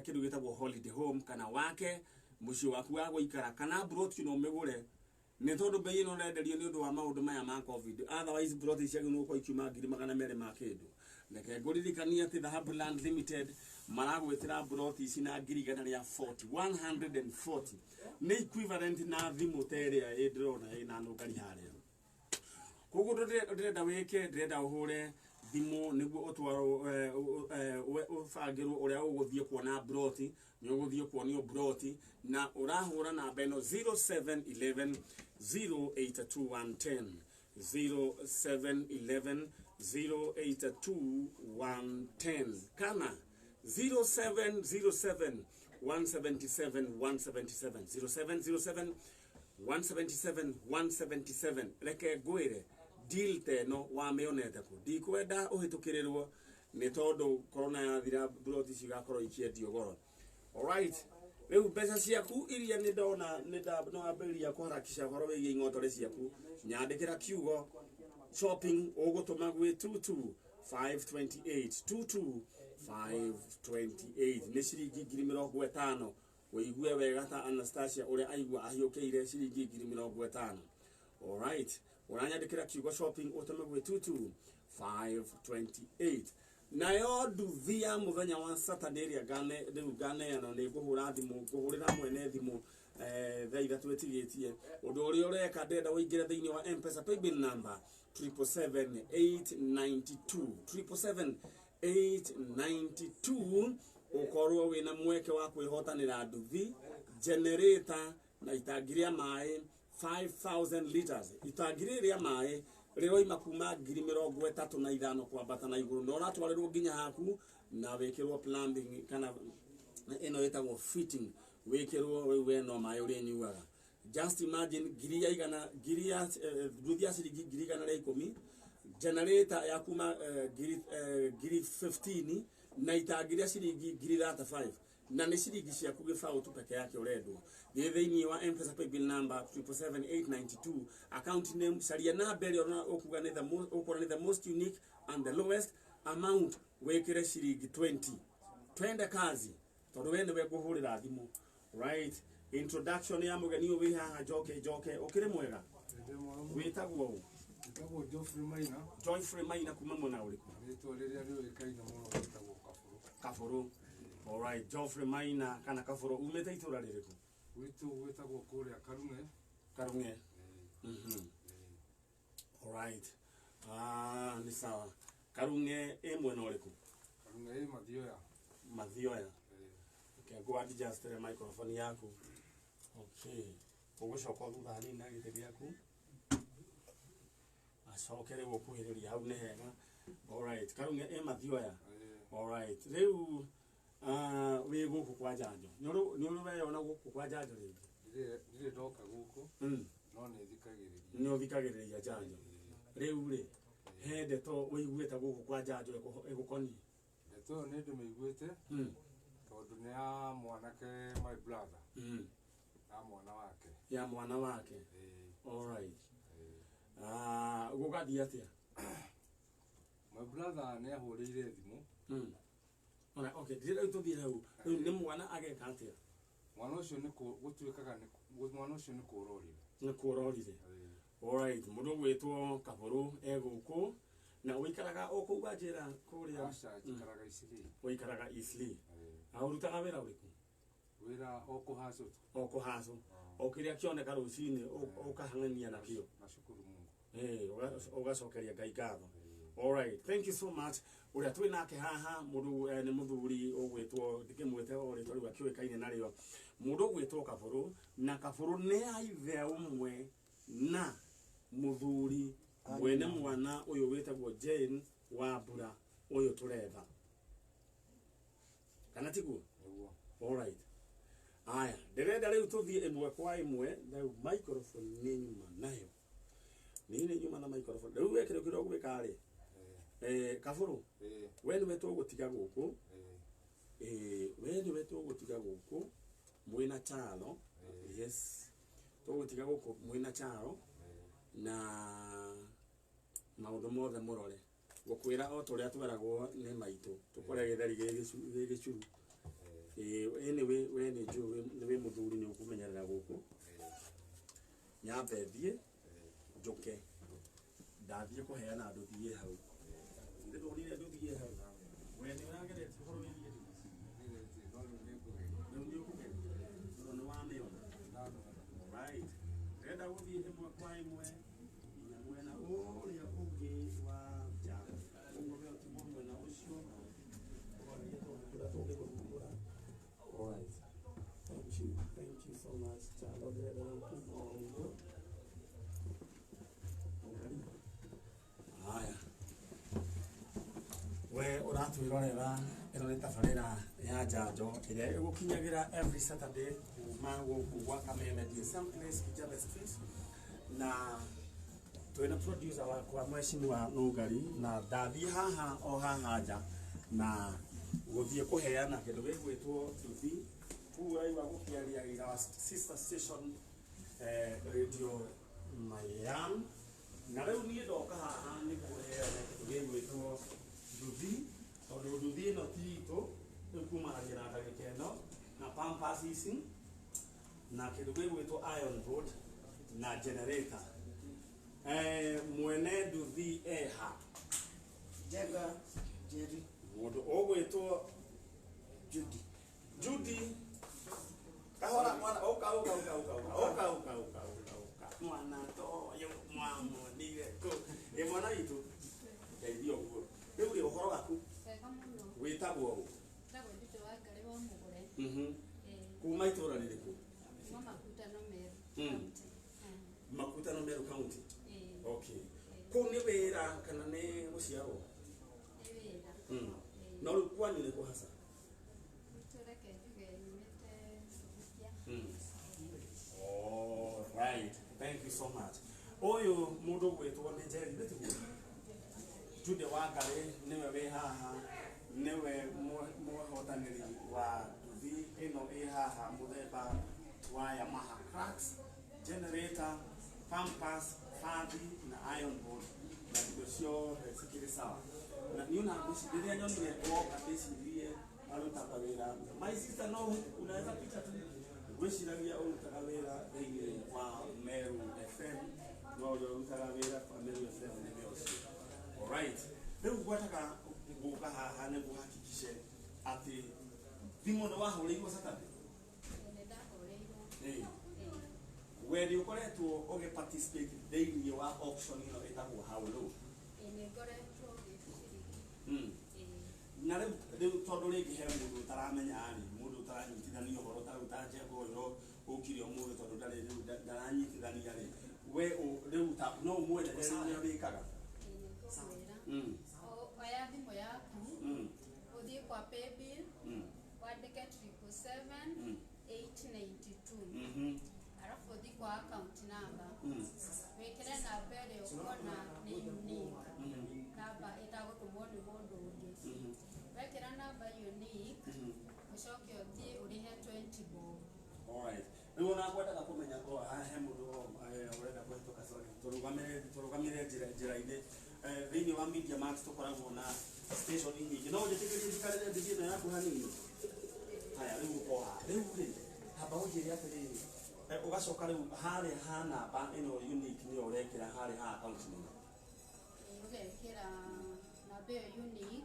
kindu gitagwo holiday home kana wake muci waku wa guikara kana broti no migure ni tondu bei no renderio ni undu wa maundu maya ma covid otherwise broti cia no kwa ikiuma 200 ma kindu Reke nguririkanie ati Dhahabu Land Limited maragwitira broti ici na ngirigana ria 140 ni equivalent na thimu teria ndrona ina nungari haria koguo ndirenda wike ndirenda uhure thimu niguo utwaro ufangirwo uria uguthie kuona broti ni uguthie kuonio broti na urahura namba ino 0711 082110 0711 082110 kana 0707 177 177 0707 177 177 reke gwire deal teno wa meonete ku ndikwenda uhitukirirwo ni tondu corona yathira broti cigakorwo ikiendio goro. Alright, riu mbeca ciaku iria ni ndona no ambiria kuharakisha goro wigie ing'otore ciaku nyandikira kiugo shopping ugutuma gwi 22528 22528 ni ciringi 50,000 wigue wega ta Anastasia uria aigua ahiukiire ciringi 50,000. Alright, uranyandikira kiugo shopping utuma gwi 22528 nayo nduthia muthenya wa Saturday ria gane na ni guhura thimu guhurira mwene thimu thaa ithatu etigitie undu uria ureka ndenda uingire thiini wa M-Pesa paybill number 77892 77892 ukorwo wina mweke wa kwihotanira nduthi generator na itangiria mai 5000 liters itangiria mai rero imakuma 35,000 kwambata na iguru no ratwarirwo nginya haku na wekirwo plumbing kana ino yetagwo fitting wekirwo we no mai uri nyuaga. Just imagine giria nduthia ciringi 10,000 generator ya kuma giri 15 na itangiria ciringi 35 na ni ciringi ciaku gibao tu peke yake urendwo thiini wa M-Pesa paybill number 77892 account name saria na bere ona okuga ni the most unique and the lowest amount wekire ciringi 20 twende kazi tondu wene we guhurira thimu. Right, introduction ya mugeni wi haha joke ukire mwega witagwo Joyfrey Maina kuma mwena uriku Kafuru. Alright, Joyfrey Maina kana Kafuru umete itura ririku witagwo kuria Karunge. Alright, ni sawa. Karunge mwena uriku Karunge Mathioya. Okay, go adjust the microphone yaku. Okay, ugucoka thutha hanini na gitiri yaku acokere gukuhiriria hau ni hega. Alright, Karunge Mathioya. Alright, riu we guku kwa janjo nyuru we ona guku kwa janjo ringi ndire ndoka guku no ni thikagiriria janjo riu ri hende to uiguite guku kwa janjo egukoni to ni ndimiguite tondu ni ya mwanake my brother ya mwana wake alright gugathia atia my brother ne ahurire thimu Alright, okay, ndira tuthire hau ni mwana ageka atia mwana ucio ni gutuikaga mwana ucio ni kurorire alright mundu gwitwo Kafuru eguku na uikaraga okuga njira kuria ikaraga Isili uikaraga Isili aurutaga wira uriku wira okuhaso okiria kioneka rucini ukahangania nakio nashukuru Mungu ugacokeria Ngai ngatho. Alright, thank you so much. Uria twi nake haha mundu ni muthuri ugwitwo ndikimwete oritwo riu akiuikaine nario mundu ugwitwo Kafuru na Kafuru ni aithe umwe na muthuri mwene mwana uyu witagwo Jane Wambura uyu turetha kana tiguo. Alright, aya ndirenda riu tuthie imwe kwa imwe na microphone ni nyuma nayo ni nyuma na microphone riu wekire kirogo wikari Kafuru we ni wetu gutiga guku we ni wetu gutiga guku mwina chalo yes tugutiga guku mwina chalo na maundu mothe murore gukwira o turia tweragwo ni maitu tukore githeri gicuru anyway we ni njuu ni we muthuri ni ukumenyerera guku nyambe thie njuke ndathie kuheana nduthie hau ndonire nduthie hau muratwirorera ino ni tabarira ya njanjo iria igukinyagira every Saturday kuma guku gwa Kameme DSM Place Kijana Street, na twina producer wakwa Mheshimiwa Nugari, na ndathi haha o haha nja na guthie kuheana kindu gigwitwo Tuthi kuuraiwa gukiaria ira wa sister station radio Mayan, na riu nie ndoka haha ni kuheana kindu gigwitwo Tuthi, tondu Tuthi ino ti itu riu kumanagia na ndagika ino na Pampers ici na kindu gigwitwo Iron Road na generator. Mwene Tuthi eha Jenga Jerry mundu ogwitwo Judy kahora mwana oka mwana to yo mwana ndige ko mwana itu ndeithio guo riu ri uhoro waku witagwo kuma itura ririku Makutano Meru County. Okay. Kuni wera kana ne guciarwo? No ru kwani ne kuhasa? Oh, right. Thank you so much. Oyo mundu gwetwo ni Jerry Betugu. Jude Wangari niwe we haha, niwe muhotaniri wa Tuthi ino haha muthemba wa Yamaha Cracks, generator, Pampers, Fadi na Iron Board na ndio sikiri sawa. Na niona kusidia nyonye kwa kabisa aluta wira. My sister no unaweza pita tu. Wishiragia aluta wira ile kwa Meru FM. No aluta wira kwa Meru FM ndio sio. All right. Leo gwataka guka haha ne guhakikishe ati thimono waho leigo Saturday. Where you correct to okay participate daily wa auction ino itakuwa how low na leo tondu ringi he mundu taramenya ani mundu taranyitithania horo taruta njego yo ukiri omuthi tondu ndari ndaranyitithania ri we riu ta no mwende ndio rikaga oya thimo yaku uthie kwa paybill wandike 777 alafu uthie kwa account number wekere namba ĩrĩa ũkuona nĩ unique namba ĩtagũtũmwo nĩ mũndũ ũngĩ wekĩra namba unique ũcoke ũthiĩ ũrĩhe 20 bob. Alright. Riu na ngwendaga kũmenya ko he mũndũ ũrenda kũhĩtũka tũrũgamĩre njĩra-inĩ thĩinĩ wa Media Max tũkoragwo na station nyingĩ no njĩtĩkĩrie thikarĩre ndigi ĩno yaku hanini. Haya rĩu ũkoha rĩu rĩ hamba ũnjĩre atĩrĩrĩ ugacoka riu harĩ ha namba ino unique ni urekira harĩ ha account number ugekira namba ĩyo unique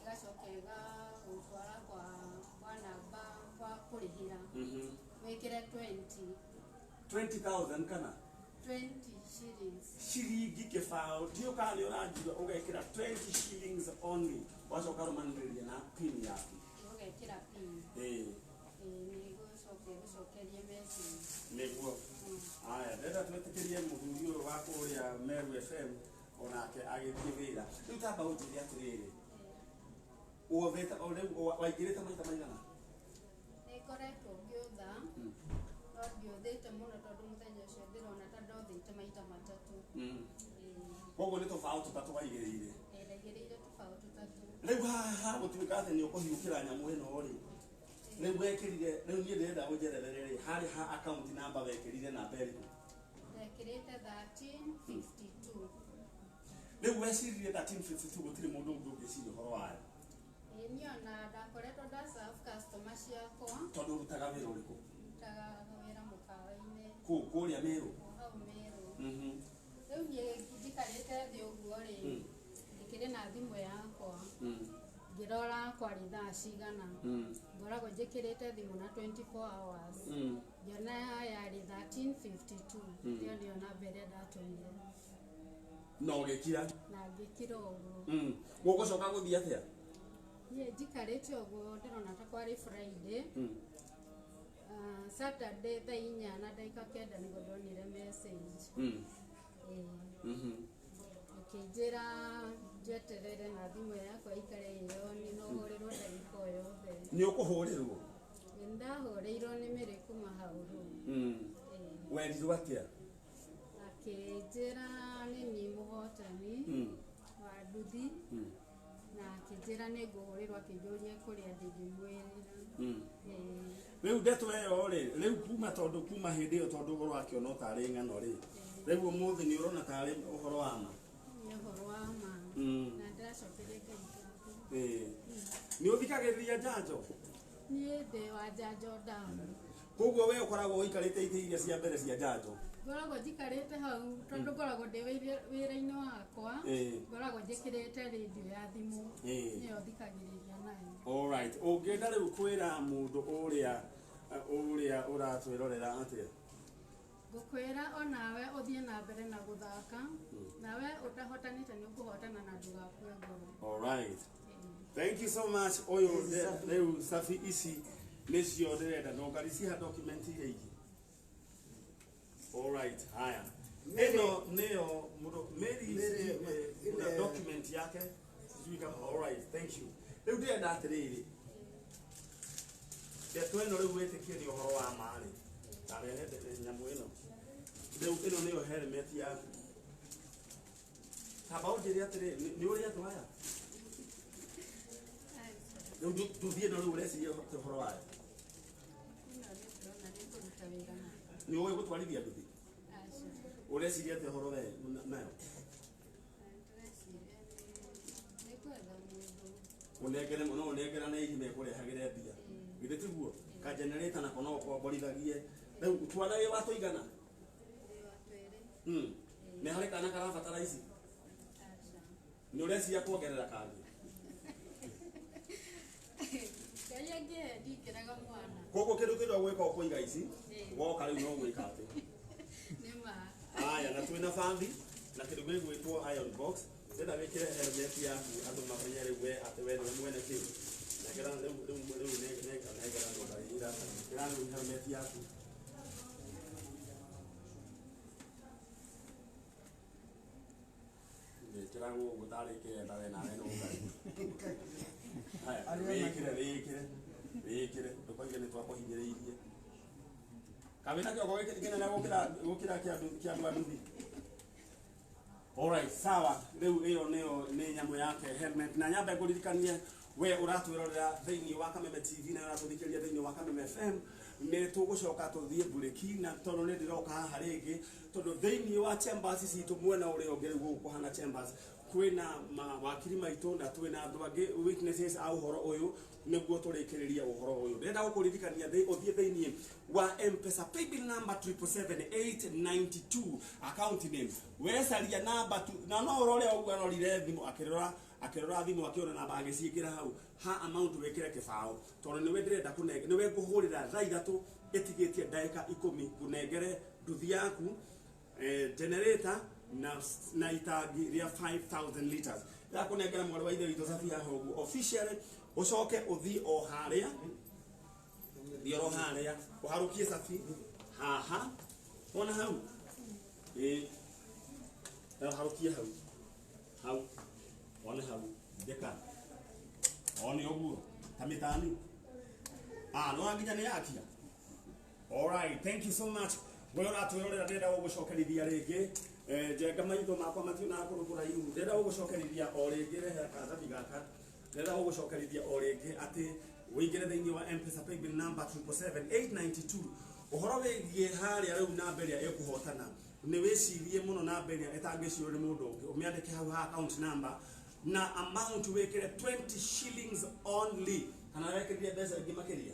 igacoka igagũtwara kwa namba kwa kũrĩhĩra wekire 20,000 kana 20 shillings shilingi kibao ndio kali ũranjira ugekira 20 shillings only wacoka rumanĩrĩria na pin yaku ugekira pin nigucokerie message niguo aya ndenda twetikirie muthuri uyu wa kuria Meru FM onake agithie wira riu tamba unjire atiriri uoveta waingirite maita maigana nikoretwo ngiutha no ngiuthite muno tondu muthenya ucio ndirona ta ndothite maita matatu koguo ni tofauti tutatu waigirire ndaigirire tofauti tutatu riu haha gutuika ati ni ukuhiukira nyamu ino ri riu wekirire riu nie ndirenda unjerere ri hari ha account number wekirire na mbere wekirite 1352 riu weciririe 1352 gutiri mundu ungiciria horo wayo niona ndakoretwo ndaserve customer ciakwa tondu rutaga wira uriku rutaga wira mukawa-ini kuria Meru hau Meru riu nie njikarite thi uguo ri ndikiri na thimu yakwa ngirora kwari thaa cigana ngoragwo njikirite thimu na 24 hours ngiona yari 1352 ndio ndio namba ĩrĩa ndatumire no gikira na ngikira uguo gugucoka guthia atia nie njikarite uguo ndirona ta kwari Friday Saturday thaa 4 na ndagĩka 9 nĩguo ndonire message ukĩnjĩra njeterere na thimũ yakwa ikare ĩyo nĩ nohũrĩrwo ndagĩka o yothe. Nĩ ũkũhũrĩrwo? Ndahũrĩirwo nĩ Mary kuma Hauru. Werirwo atĩa? Akĩnjĩra nĩ niĩ mũhotani wa nduthi na akĩnjĩra nĩ ngũhũrĩrwo akĩnjũria kũrĩa ndĩngĩmwĩrĩra. Rĩu ndeto ĩyo rĩ, rĩu kuma hĩndĩ ĩyo tondũ ũhoro wakĩona tarĩ ng'ano rĩ, rĩu ũmũthĩ nĩ ũrona tarĩ ũhoro wa ma? Nĩ ũhoro wa ma na ndĩracokeria Ngai ngatho. Nĩ ũthikagĩrĩria njanjo? Niĩ ndĩ wa njanjo ndamu. Koguo we ũkoragwo ũikarĩte itĩ iria cia mbere cia njanjo? Ngoragwo njikarĩte hau tondũ ngoragwo ndĩ wĩra-inĩ wakwa, ngoragwo njĩkĩrĩte rĩndiũ ya thimũ nĩyo thikagĩrĩria nayo. Alright, ũngĩenda rĩu kwĩra mũndũ ũrĩa ũratwĩrorera atĩa? Ngũkwĩra onawe ũthiĩ na mbere na gũthaka, nawe ũtahotanĩte nĩ ũkũhotana na ndũgakue ngoro. Alright. Thank you so much. Oyo rĩu safi ici nĩcio ndĩrenda na ũngaricia document iria ingĩ. Alright, haya. Eno neo Mary na document yake. Alright, thank you. Rĩu ndĩrenda atĩrĩrĩ. Tweno rĩu wĩtĩkie nĩ ũhoro wa maarĩ. Tarehete nyamũ ĩno. Rĩu ĩno nĩyo helmet yaku. Kaba ũnjĩre atĩrĩrĩ, nĩ ũrĩa twaya? Rĩu tũthiĩ no rĩu ũreciria ũhoro wayo. Nĩ ũĩ gũtwarithia nduthi? Ũreciria atĩa ũhoro nayo? Ũnengere mũno ũnengera na ihi mekũrehagĩre mbia. Githĩ tiguo? Ka generator nako no ũkomborithagie. Rĩu twana wĩ watũ igana? Nĩ harĩ kana karabatara ici? Nĩ ũreciria kuongerera kangĩ? Koko kĩndũ kĩrĩa ũgwĩka ũkũiga ici, woka rĩu no gwĩka atĩ. Haya, na twĩna bandi na kĩndũ gĩgwĩtwo iron box. Ndĩrenda wĩkĩre helmet yaku andũ mamenye rĩu we atĩ we nĩwe mwene kĩu. Negera rĩu negera ndũndarĩra rĩu helmet yaku. Nĩkĩragwo ũguo tarĩ kĩenda we nawe nĩ ũngai. Haya, wĩkĩre ndũkoige nĩ twakũhinyĩrĩirie. Kamena kĩoko gĩkĩnene gũkĩra kĩa andũ a nduthi. Alright, sawa. Rĩu ĩyo nĩ nyamũ yake helmet na nyambe ngũririkanie we ũratwĩrorera thĩinĩ wa Kameme TV na ũratũthikĩrĩria thĩinĩ wa Kameme FM. Nĩ tũgũcoka tũthiĩ bureki na tondũ nĩ ndĩroka haha rĩngĩ tondũ thĩinĩ wa chambers citũ mwena ũrĩa ũngĩ rĩu gũkũ kũhana chambers kwĩna mawakiri maitũ na twĩna andũ angĩ witnesses a ũhoro ũyũ nĩguo tũrĩkĩrĩria ũhoro ũyũ. Ndĩrenda gũkũririkania ũthiĩ thĩinĩ wa M-Pesa paybill number 77892 account name wecaria namba na no ũrore ũguo arorire thimũ akĩrora thimũ akĩona namba agĩciĩkĩra hau ha amount wĩkĩre kĩbaũ tondũ nĩwe ndĩrenda kũnengera nĩwe ngũhũrĩra thaa ithatũ ĩtigĩtie ndagĩka 10 kũnengere nduthi yaku generator na itangi rĩa 5000 liters ya kũnengera mwarĩ wa ithe witũ Safi haha ũguo officially ucoke uthi o harĩa thioro harĩa uharukie Safi haha ona hau harukie hau ona hau deka ona ũguo tamitani no nginya nĩ yakia. Alright, thank you so much. Wewe ũratwĩrorera ndĩrenda gũgũcokerithia rĩngĩ njenga maitho makwa matiũna kũrũkũra ihu ndĩrenda gũgũcokerithia o rĩngĩ rehe karatathi gaka ndĩrenda gũgũcokerithia o rĩngĩ atĩ wĩingĩre thĩinĩ wa M-Pesa paybill number 77892 ũhoro wĩgiĩ harĩa rĩu namba ĩrĩa ĩkũhotana nĩ wĩcirie mũno namba ĩrĩa ĩtangĩcirio nĩ mũndũ ũngĩ ũmĩandĩke hau ha account number na amount wĩkĩre 20 shillings only kana wekĩrire mbeca ingĩ makĩria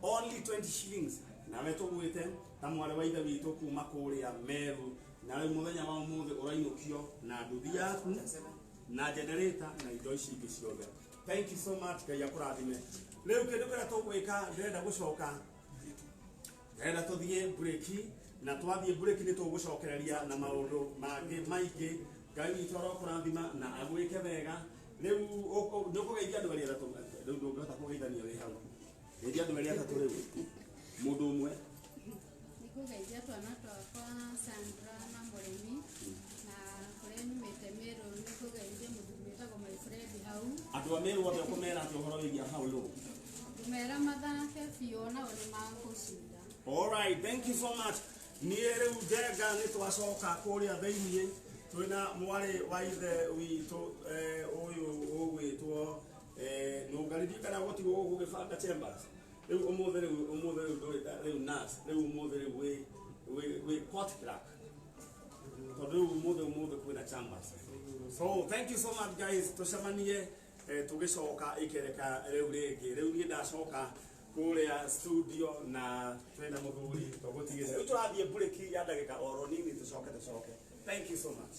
only 20 shillings nawe tũgwĩte ta mwarĩ wa ithe witũ kuma kũrĩa Meru na rĩu mũthenya wa ũmũthĩ ũrainũkio na nduthi yaku na generator na indo ici ingĩ ciothe. Thank you so much. Ngai akũrathime. Rĩu kĩndũ kĩrĩa tũgwĩka ndĩrenda gũcoka ndĩrenda tũthiĩ bureki na twathiĩ bureki nĩ tũgũcokereria na maũndũ mangĩ maingĩ Ngai witũ arokũrathima na agwĩke wega. Rĩu nĩ ũkũgeithia andũ arĩa atatũ rĩu ndũngĩhota kũgeithania wĩ hau. Geithia andũ arĩa atatũ rĩu mũndũ ũmwe nĩkũgeithia twana twakwa Sandra na Mũrĩmi na kũrĩa nyumĩte Meru nĩkũgeithia mũthuri wĩtagwo hau Meru wothe kumera ati uhoro wigia hau ru. Mera mathake fiona ole magucinda. All right, thank you so much. Niere ujenga ni twacoka kuria theinie twina mwari wa ithe witu uyu ugwitwo nungarithie kana gutigwo gugibanga chambers. Riu umuthe riu nas riu umuthe riu we pot crack. Riu umuthe kwina chambers. So thank you so much guys, tucemanie tugicoka ikereka riu ringi riu ni ndacoka kuria studio na twena muthuri tugutigire riu turathie break ya ndagika oro nini tucoke. Thank you so much.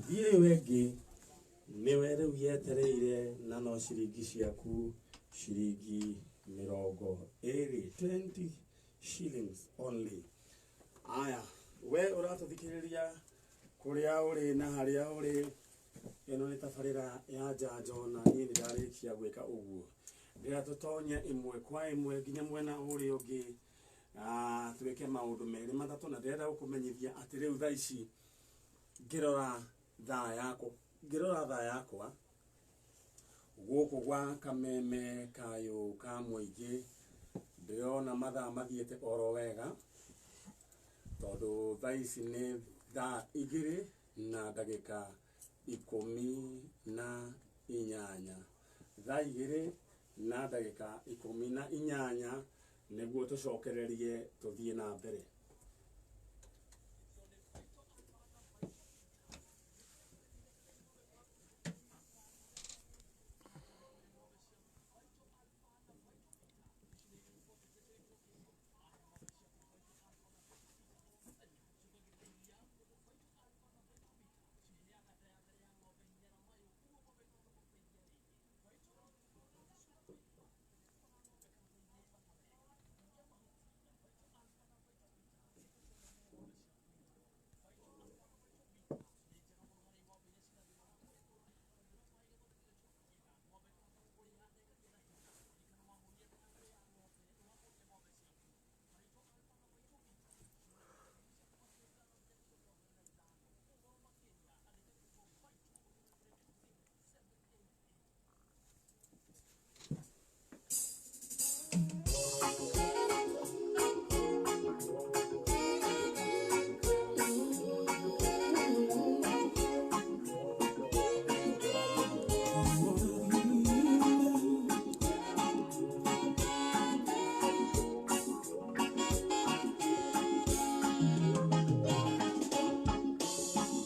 Thie wengi niwe riu yetereire na no ciringi ciaku ciringi 20 shillings only. Aya we uratuthikiriria kuria uri na haria uri ino ni tabarira ya njanjo na ni ndarikia gwika uguo ndira tutonye imwe kwa imwe nginya mwena uri ungi twike maundu meri matatu na ndira gukumenyithia ati riu thaa ici ngirora thaa yakwa guku gwa kameme kayo ka muingi ndirona mathaa mathiete oro wega tondu thaa ici ni thaa 2 na ndagika 18 thaa 2 na ndagika 18 niguo tucokererie tuthie na mbere.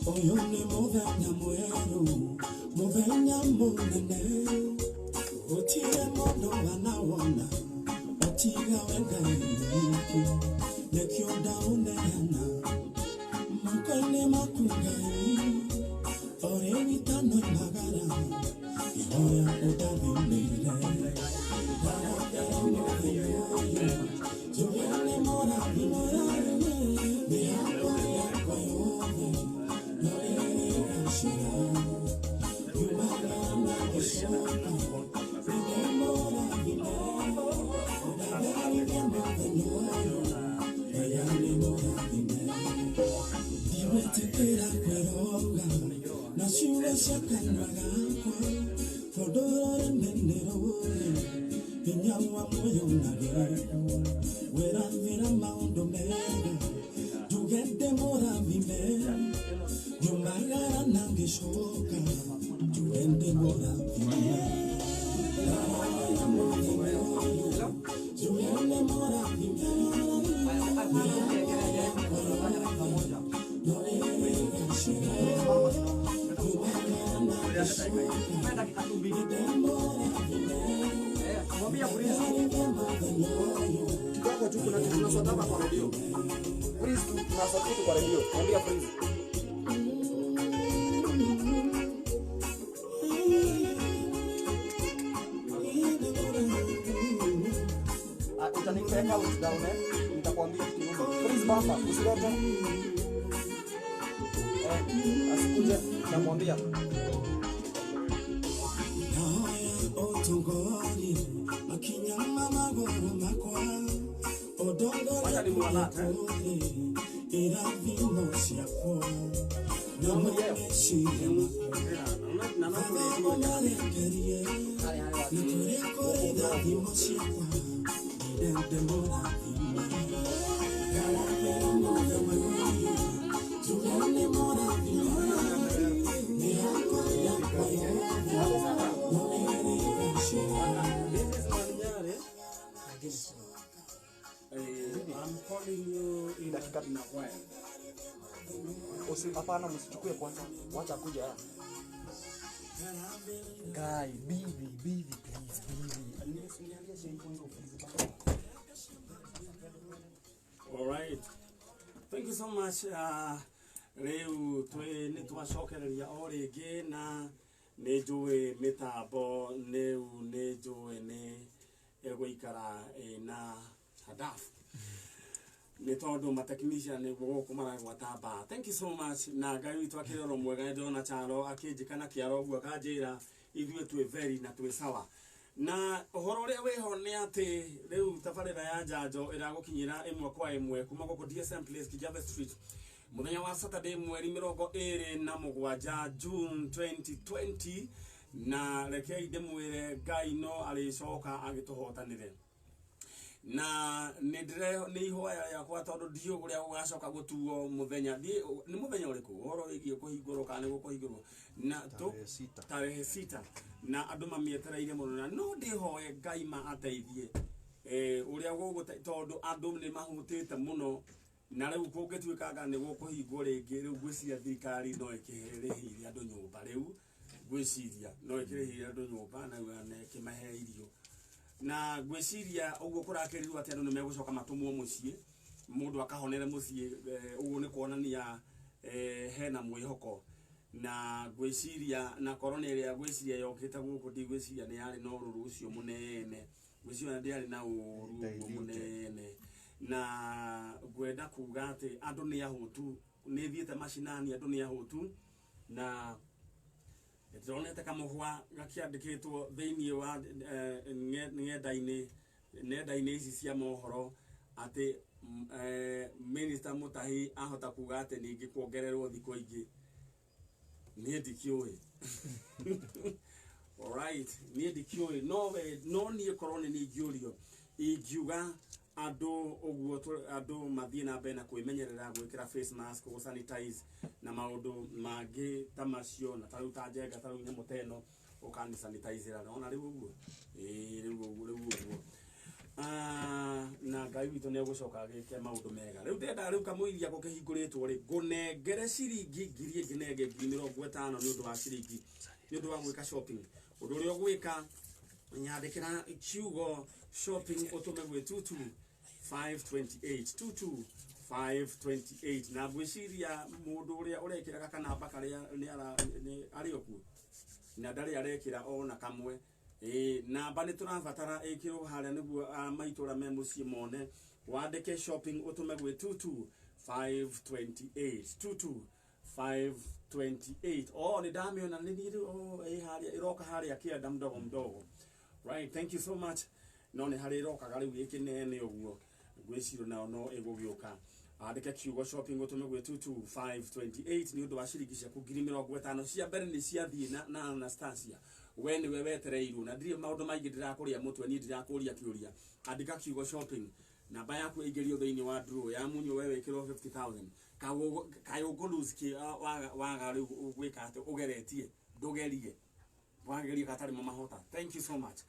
Oyo ni muthenya mweru, muthenya munene, utire mundu wanawona, utiga wenda wiku, nekio ndauneana, mukone makungai, ore witano magara, ihoya udavimile, Juliane mora vinora, mihapo yako yote. Yumagara nangishoka tuende mora tuende mora kidogo tu kuna tunasota hapa kwa radio. Freeze tunasota kwa radio. Mwambia freeze. Utanipeka down nitakwambia kitu. Freeze bamba, usilote. Asikuje namwambia. Wacha ni mwanata. I'm calling you in dakika a while. Hapana, msichukue kwanza. Wacha kuja. Guy, baby, please, baby. All right. Thank you so much. Reu ni twacokereria o ringi na ni njui mitambo neu ni njui ni egũikara na hadafu ni tondu ma technician ni guku maragwatamba. Thank you so much. Na Ngai witu akiroro mwega ndona charo akinjikana kiaro guo kanjira ithuĩ twĩ very na twĩ sawa. Na uhoro uria weho ni ati riu tabarira ya njanjo iragukinyira imwe kwa imwe kuma guku DSM Place Kijave Street muthenya wa Saturday mweri 27 June 2020 na rekei ndimwire Ngai no alicoka agituhotanire na ni ihoya yakwa tondu ndio uria ugacoka gutuo muthenya ni muthenya uriku uhoro wigie kuhingurwo kana ni gukuhingurwo na tarehe 6 na andu mamietereire muno na no ndihoe Ngai ma ateithie uria tondu andu ni mahutite muno na riu kungituikaga ni gukuhingwo ringi riu gwiciria thirikari no ikiherihiria andu nyumba riu gwiciria no ikirihiria andu nyumba na kimahe irio na gwiciria uguo kurakirirwo ati andu ni megucoka matumwo mucii mundu akahonere mucii uguo ni kuonania hena mwihoko na gwiciria na corona iria gwiciria yokite guku ndigwiciria ni yari no ruru ucio munene gwiciria ndi yari na uru munene na gwenda kuga ati andu ni ahutu ni thiete mashinani andu ni ahutu na ndonete kamuhwa gakiandikitwo thiini wa nenda-ini ici cia mohoro ati Minister Mutahi ahota kuga ati ningi kuongererwo thiko ingi ni ndikiui. Alright, ni ndikiui no ni corona ni ngiurio ingiuga andu uguo andu mathie na mbere na kwimenyerera gwikira face mask go sanitize na maundu mangi ta macio na taru ta njenga taru nyamo teno ukani sanitize ra ona riu uguo riu uguo na Ngai witu ni gucoka gike maundu mega riu ndenda riu kamuiria gukihingũrĩtwo ri ngunengere ciringi ngiri nginenge 50 ni undu wa ciringi ni undu wa gwika shopping undu uria gwika nyandikira kiugo shopping utume gwe 528 na gwiciria mundu uria urekira kana bakaria ni arioku na ndari arekira ona kamwe namba ni turabatara ikiro haria niguo maitura me mucii mone wandike shopping utume gwe 528 ni damiona ni haria iroka haria kienda mdogo right. Thank you so much. No ni hari iroka riu ikinene uguo gwiciro nao no igugiuka andike kiugo shopping utume gwe 528 ni undu wa ciringi cia kugiri 50 cia mbere ni cia thie na Anastasia we ni we wetereiru na ndiri maundu maingi ndirakuria mutwe ni ndirakuria kiuria andika kiugo shopping namba yaku ingirio thiini wa draw ya munyo wewe ikiro 50,000 kayo lose ki waga riu gwika ati ugeretie ndugerie wagerie katari mahota. Thank you so much.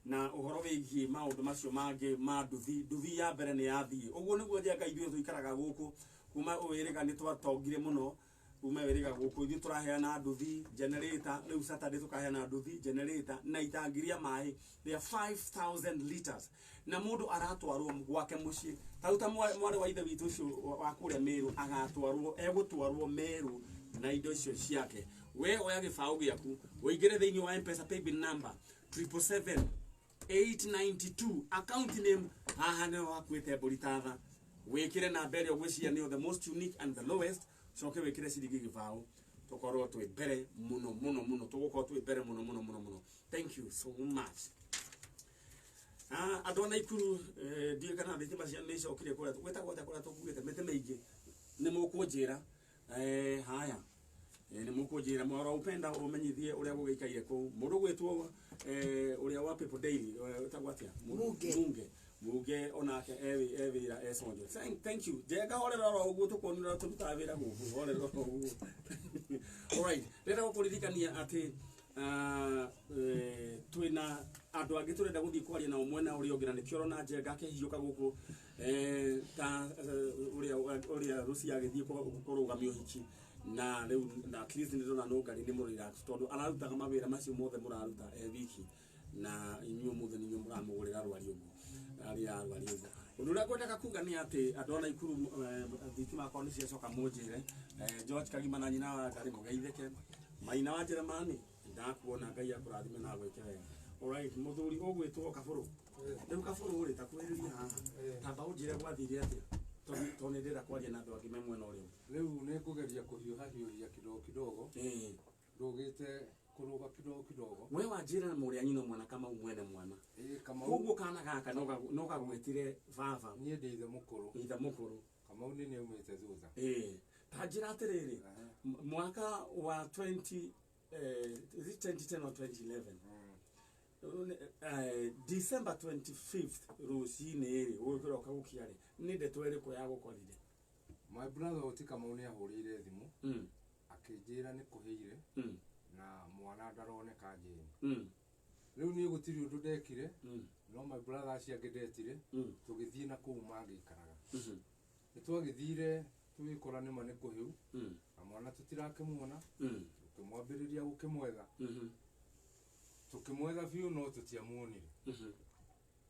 Na uhoro wigie maundu macio mangi ma nduthi ya mbere ni yathie uguo niguo njenga ithuĩ tuikaraga guku kuma uwiriga ni twatongire muno umeweriga guku ithu turaheana nduthi generator riu Saturday tukaheana nduthi generator na itangiria mai they are 5000 liters na mundu aratwarwo gwake mucii tauta mwari wa ithe witu ucio wa kuria Meru agatwarwo egutwarwo Meru na indo icio ciake we oya gibao giaku uingire thiini wa M-Pesa paybill number 777-892 account name haha ne wakwite Buritatha wikire na mbere ogwiciria ni the most unique and the lowest coke wikire ciringi gibao tukorwo twi mbere muno tugukorwo twi mbere muno thank you so much adona ikuru ndiye kana thitima cia ni cokire kura gwetagwo kura tukuite mete meige ni mukunjira haya ni mukunjira mwara upenda umenyithie uria gugikaire ku mundu gwitwo uria wa People Daily utagwatia muge onake ewira esonjo thank you jega horera ro ugu tukonira tutavira gugu horera ro ugu alright rera gukuririkania ati twina andu angi turenda guthii kwaria na umwena uri ongira nikio na njenga kehiuka guku ta uria Rusia agithii kurugamio hichi na riu na at least ndona no ngari ni murira tondu ararutaga mawira macio mothe muraruta wiki na inyu muthe ni muramugurira rwari ugu aria rwari ugu undu kwenda kuga ni ati adona ikuru thitima kwa ni cia munjire George Kagima na nyina wa ngari mugeitheke maina wa Jeremani ndakuona ngai akurathime na gwike wega alright muthuri ogwitwo kaburu riu kaburu uri takwiriria haha tamba unjire gwathire atia tone ndira kwaria na andu angi me mwena uriu riu ni kugeria kuhiuhahiuria kidogo ndugite kuruga kidogo we wanjira na muria nyino mwana kama umwene mwana kama uguo kana gaka no kagwetire baba nie ndithe mukuru kama uni ni umite thutha tanjira atiriri mwaka wa 2010 or 2011 December 25th rucini iri ukiroka gukiari ni ndeto iri ko yagukorire my brother utika mauni ahurire thimu akijira ni kuhire na mwana ndaroneka njini riu ni gutiri undu ndekire no my brother aciangindetire tugithie na kuu magikaraga nitwagithire tugikora nima ni kuhiu na mwana tutirakimuona tukimwambiriria gukimwetha tukimwetha biu no tutiamuonire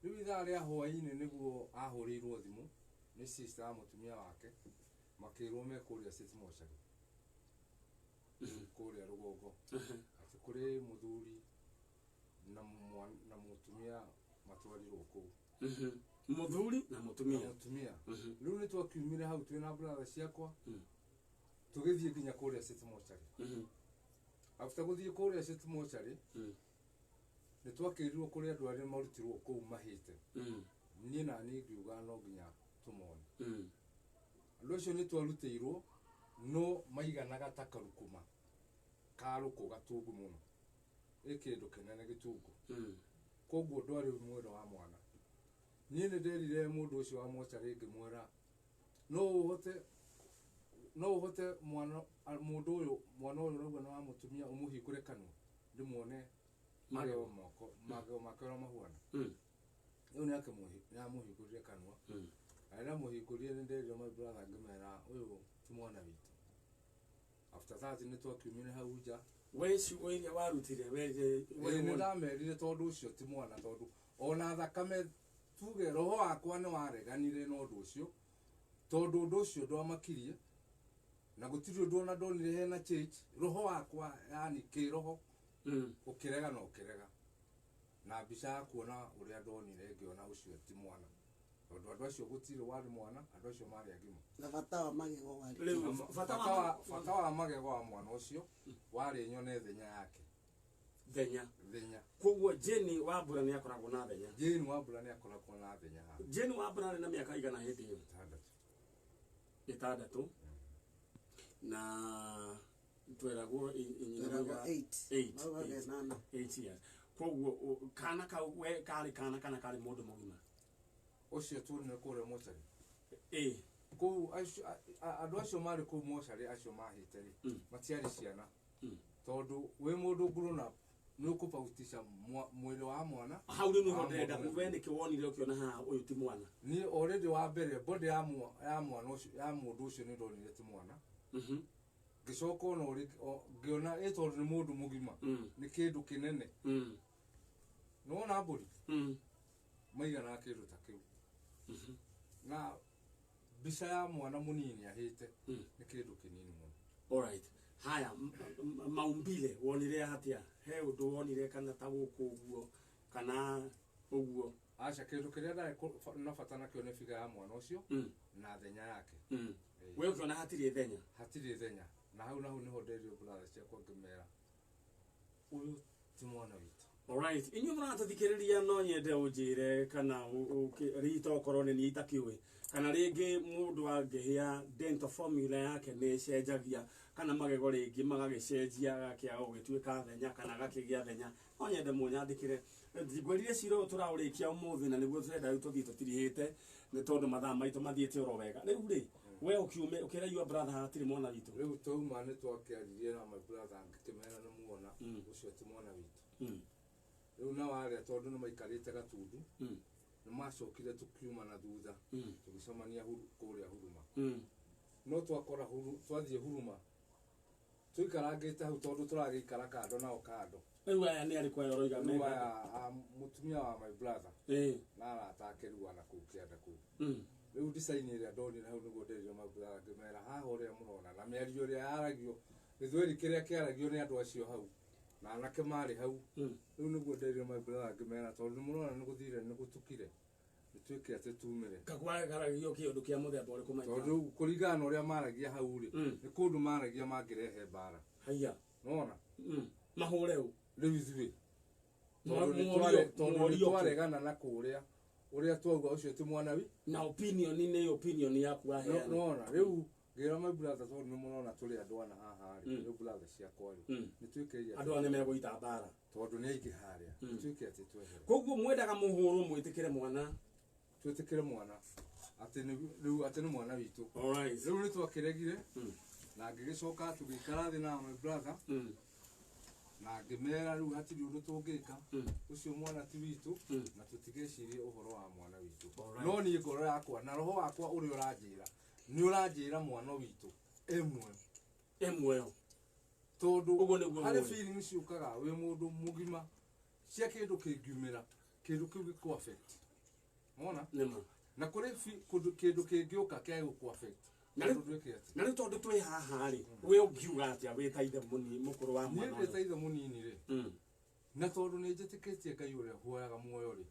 riu ithaa ria hwaini niguo ahurirwo thimu ni sister mutumia wake makirwo me kuria Sitimoshari kuria rugongo ati kuri muthuri na mutumia matwarirwo ku muthuri na mutumia riu ni twakiumire hau twina brother ciakwa tugithie nginya kuria Sitimoshari after guthie kuria Sitimoshari ni twakirirwo kuri andu aria marutirwo ku mahite ni na ni ngiuga no nginya tumone andu acio ni twarutirwo no maiganaga takarukuma karuko gatungu muno ikindu kinene gitungu koguo ndwari mwero wa mwana nie ne nderire mundu ucio wa mochari ngimwera no uhote mwana mundu uyu mwana uyu rauga na mutumia umuhingure kanwa ndimuone mageo makoro mahuana uyu nake muhingurire kanwa ara muhingurie nderire my brother ngimera uyu tumwana witu after that ni twakiumire hau nja weci oiria warutire we ndamerire tondu ucio ti mwana tondu ona thakame tuge roho wakwa ni wareganire no ndu ucio tondu ndu ucio ndwamakirie na gutiri ndu ona ndonire hena church roho wakwa yani kiroho ukirega no ukirega na bica kuona uria ndonire ngiona ucio ti mwana tondu andu acio gutiri wari mwana andu acio mari agima na bata wa magego wari bata wa magego wa mwana ucio wari nyone thenya yake thenya koguo Jeni Wambura ni akoragwo na thenya Jeni Wambura ni akoragwo na thenya Jeni Wambura na miaka igana hindi iyo 6 na tweragwo Tweragwo 8 years koguo kana ka we kari kana kana kari mundu mugima ucio tu ni kure mochari ku andu acio mari ku mochari acio mahite ri matiari ciana tondu we mundu nguruna ni ukupautisha mwili wa mwana hauri ni ndenda wende kiwonire ukiona ha uyu ti mwana ni already wa mbere body ya mwana ucio ya mundu ucio ni ndonire ti mwana gicoko no ngiona eto ni mundu mugima ni kindu kinene no na mburi maiga na kindu ta kiu na bisa ya mwana munini ahite ni kindu kinini muno. Alright, haya maumbile wonire hatia he undu wonire kana ta guku uguo kana uguo acha kindu kiria na fatana kio ne figa ya mwana ucio na thenya yake we ukiona hatiri thenya na hau niho nderio brother ciakwa ngimera uyu ti mwana witu. Alright, inyu muratathikiriria no nyende unjire kana rito korone ni itakiwe kana ringi mundu angihia dental formula yake ni cenjagia kana magego ringi magagicenjia gakia ugituika thenya kana gakigia thenya no nyende munyathikire ngwirire ciro turaurikia umuthi na niguo turenda tuthii tutirihite ni tondu mathaa maitu mathiite oro wega riu ri we ukiume ukira your brother hatiri mwana witu riu tuma ni twakiaririe na my brother ngikimera na muona ucio ti mwana witu riu na wale tondu ni maikarite gatundu ni macokire tukiuma na thutha tugicemania kuria huruma no twakora twathie huruma tuikarangite hau tondu turagikara kando nao kando riu aya ni ariko yoroiga mega mutumia wa my brother na aratakiru ana kukianda ku riu design ira ndoni na hau niguo nderio my brother ngimera haha uria murona na miario uria yaragio githweri kiria kiaragio ni andu acio hau na anake mari hau riu niguo nderio my brother ngimera tondu murona niguthire nigutukire nituike ati tumire kakwa garagio kiundu kia muthemba uri kumaita tondu kuringana uria maragia hau ri ni kundu maragia mangirehe bara haya nona mahure u riu ithui tondu twaregana na kuria uria twauga ucio ti mwana wi na opinion yaku ahe nona riu ngira my brother tondu ni murona turi andu ana haha ri riu brother ciakwa ri nituike andu ane meguita bara tondu ni aiki haria nituike ati twehere koguo mwendaga muhuru mwitikire mwana twetikire mwana ati riu ati ni mwana witu. Alright, riu ni twakiregire na ngigicoka tugikara thi na my brother na ngimera riu hatiri undu tungika ucio mwana ti witu na tutigecirie uhoro wa mwana witu no ni ngoro yakwa na roho wakwa uri uranjira ni uranjira mwana witu emwe tondu hari feelings ciukaga wi mundu mugima cia kindu kingiumira kindu kiu giku affect mona na kuri kindu kingiuka kia giku affect na riu tondu twi haha ri we ungiuga atia witaithe munini mukuru wa mwana ni witaithe munini ri na tondu ni njitikitie Ngai uria huoyaga muoyo ri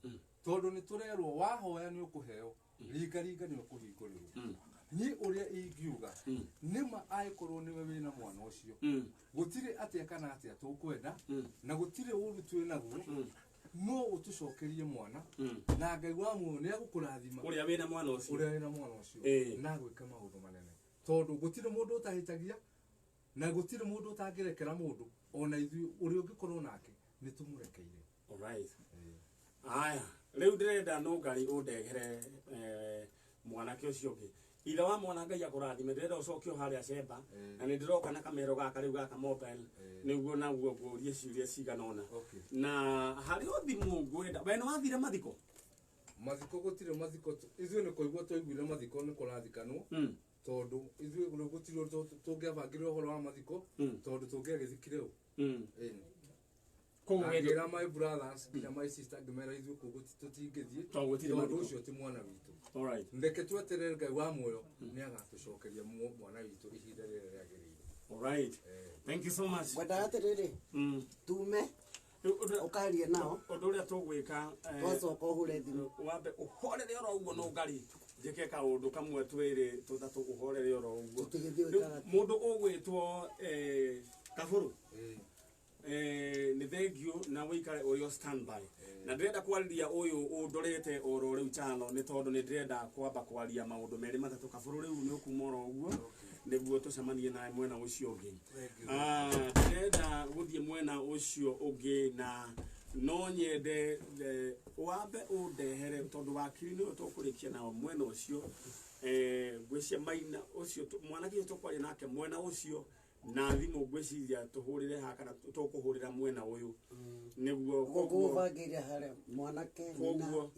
tondu ni turerwo wahoya ni ukuheo ringa ni ukuhingurirwo ni uria ingiuga nima aikorwo niwe wina mwana ucio gutire atia kana atia tukwenda na gutire uru twinaguo no utucokerie mwana na Ngai wa muoyo ni agukurathima uria wina mwana ucio na gwika maundu manene tondu gutire mundu utahitagia na gutire mundu utangirekera mundu ona ithui uri ungikorwo nake ni tumurekeire. Alright, aya riu ndirenda no ngari undegere mwanake ucio ungi ira wa mwana Ngai akurathime ndirenda ucokio haria cemba na ni ndiroka na kamero gaka riu gaka mobile niguo naguo ngurie ciuria cigana ona na hari othimu ngwenda we no wathire mathiko gutire mathiko ithui ni kuigua twaiguire mathiko ni kurathikanwo tondu ithui gutire tungiabangire uhoro wa mathiko tondu tungiagithikire u kugira my brothers na my sister ngimera ithui kugu tutingithie tondu ucio ti mwana witu. Alright, ndeke tweterere Ngai wa muoyo ni agatucokeria mwana witu ihinda rire riagirire. Alright, thank you so much. Wenda atiriri tume ukarie nao undu uria tugwika twacoka uhure thimu wambe uhorere oro uguo no ngari njike kaundu kamwe twiri tuthatu uhorere oro uguo mundu ugwitwo Kaburu ni thengio na wikare urio standby na ndirenda kwariria uyu undorete oro riu chano ni tondu ni ndirenda kwamba kwaria maundu meri matatu Kaburu riu ni ukumora uguo niguo tucemanie na mwena ucio ungi ndirenda guthie mwena ucio ungi na no nyende wambe undehere tondu wakiri ni tukurikia na mwena ucio ngwicia maina ucio mwanake tukwaria nake mwena ucio na thimu ngwiciria tuhurire ha kana tukuhurira mwena uyu niguo kubangiria hare mwanake na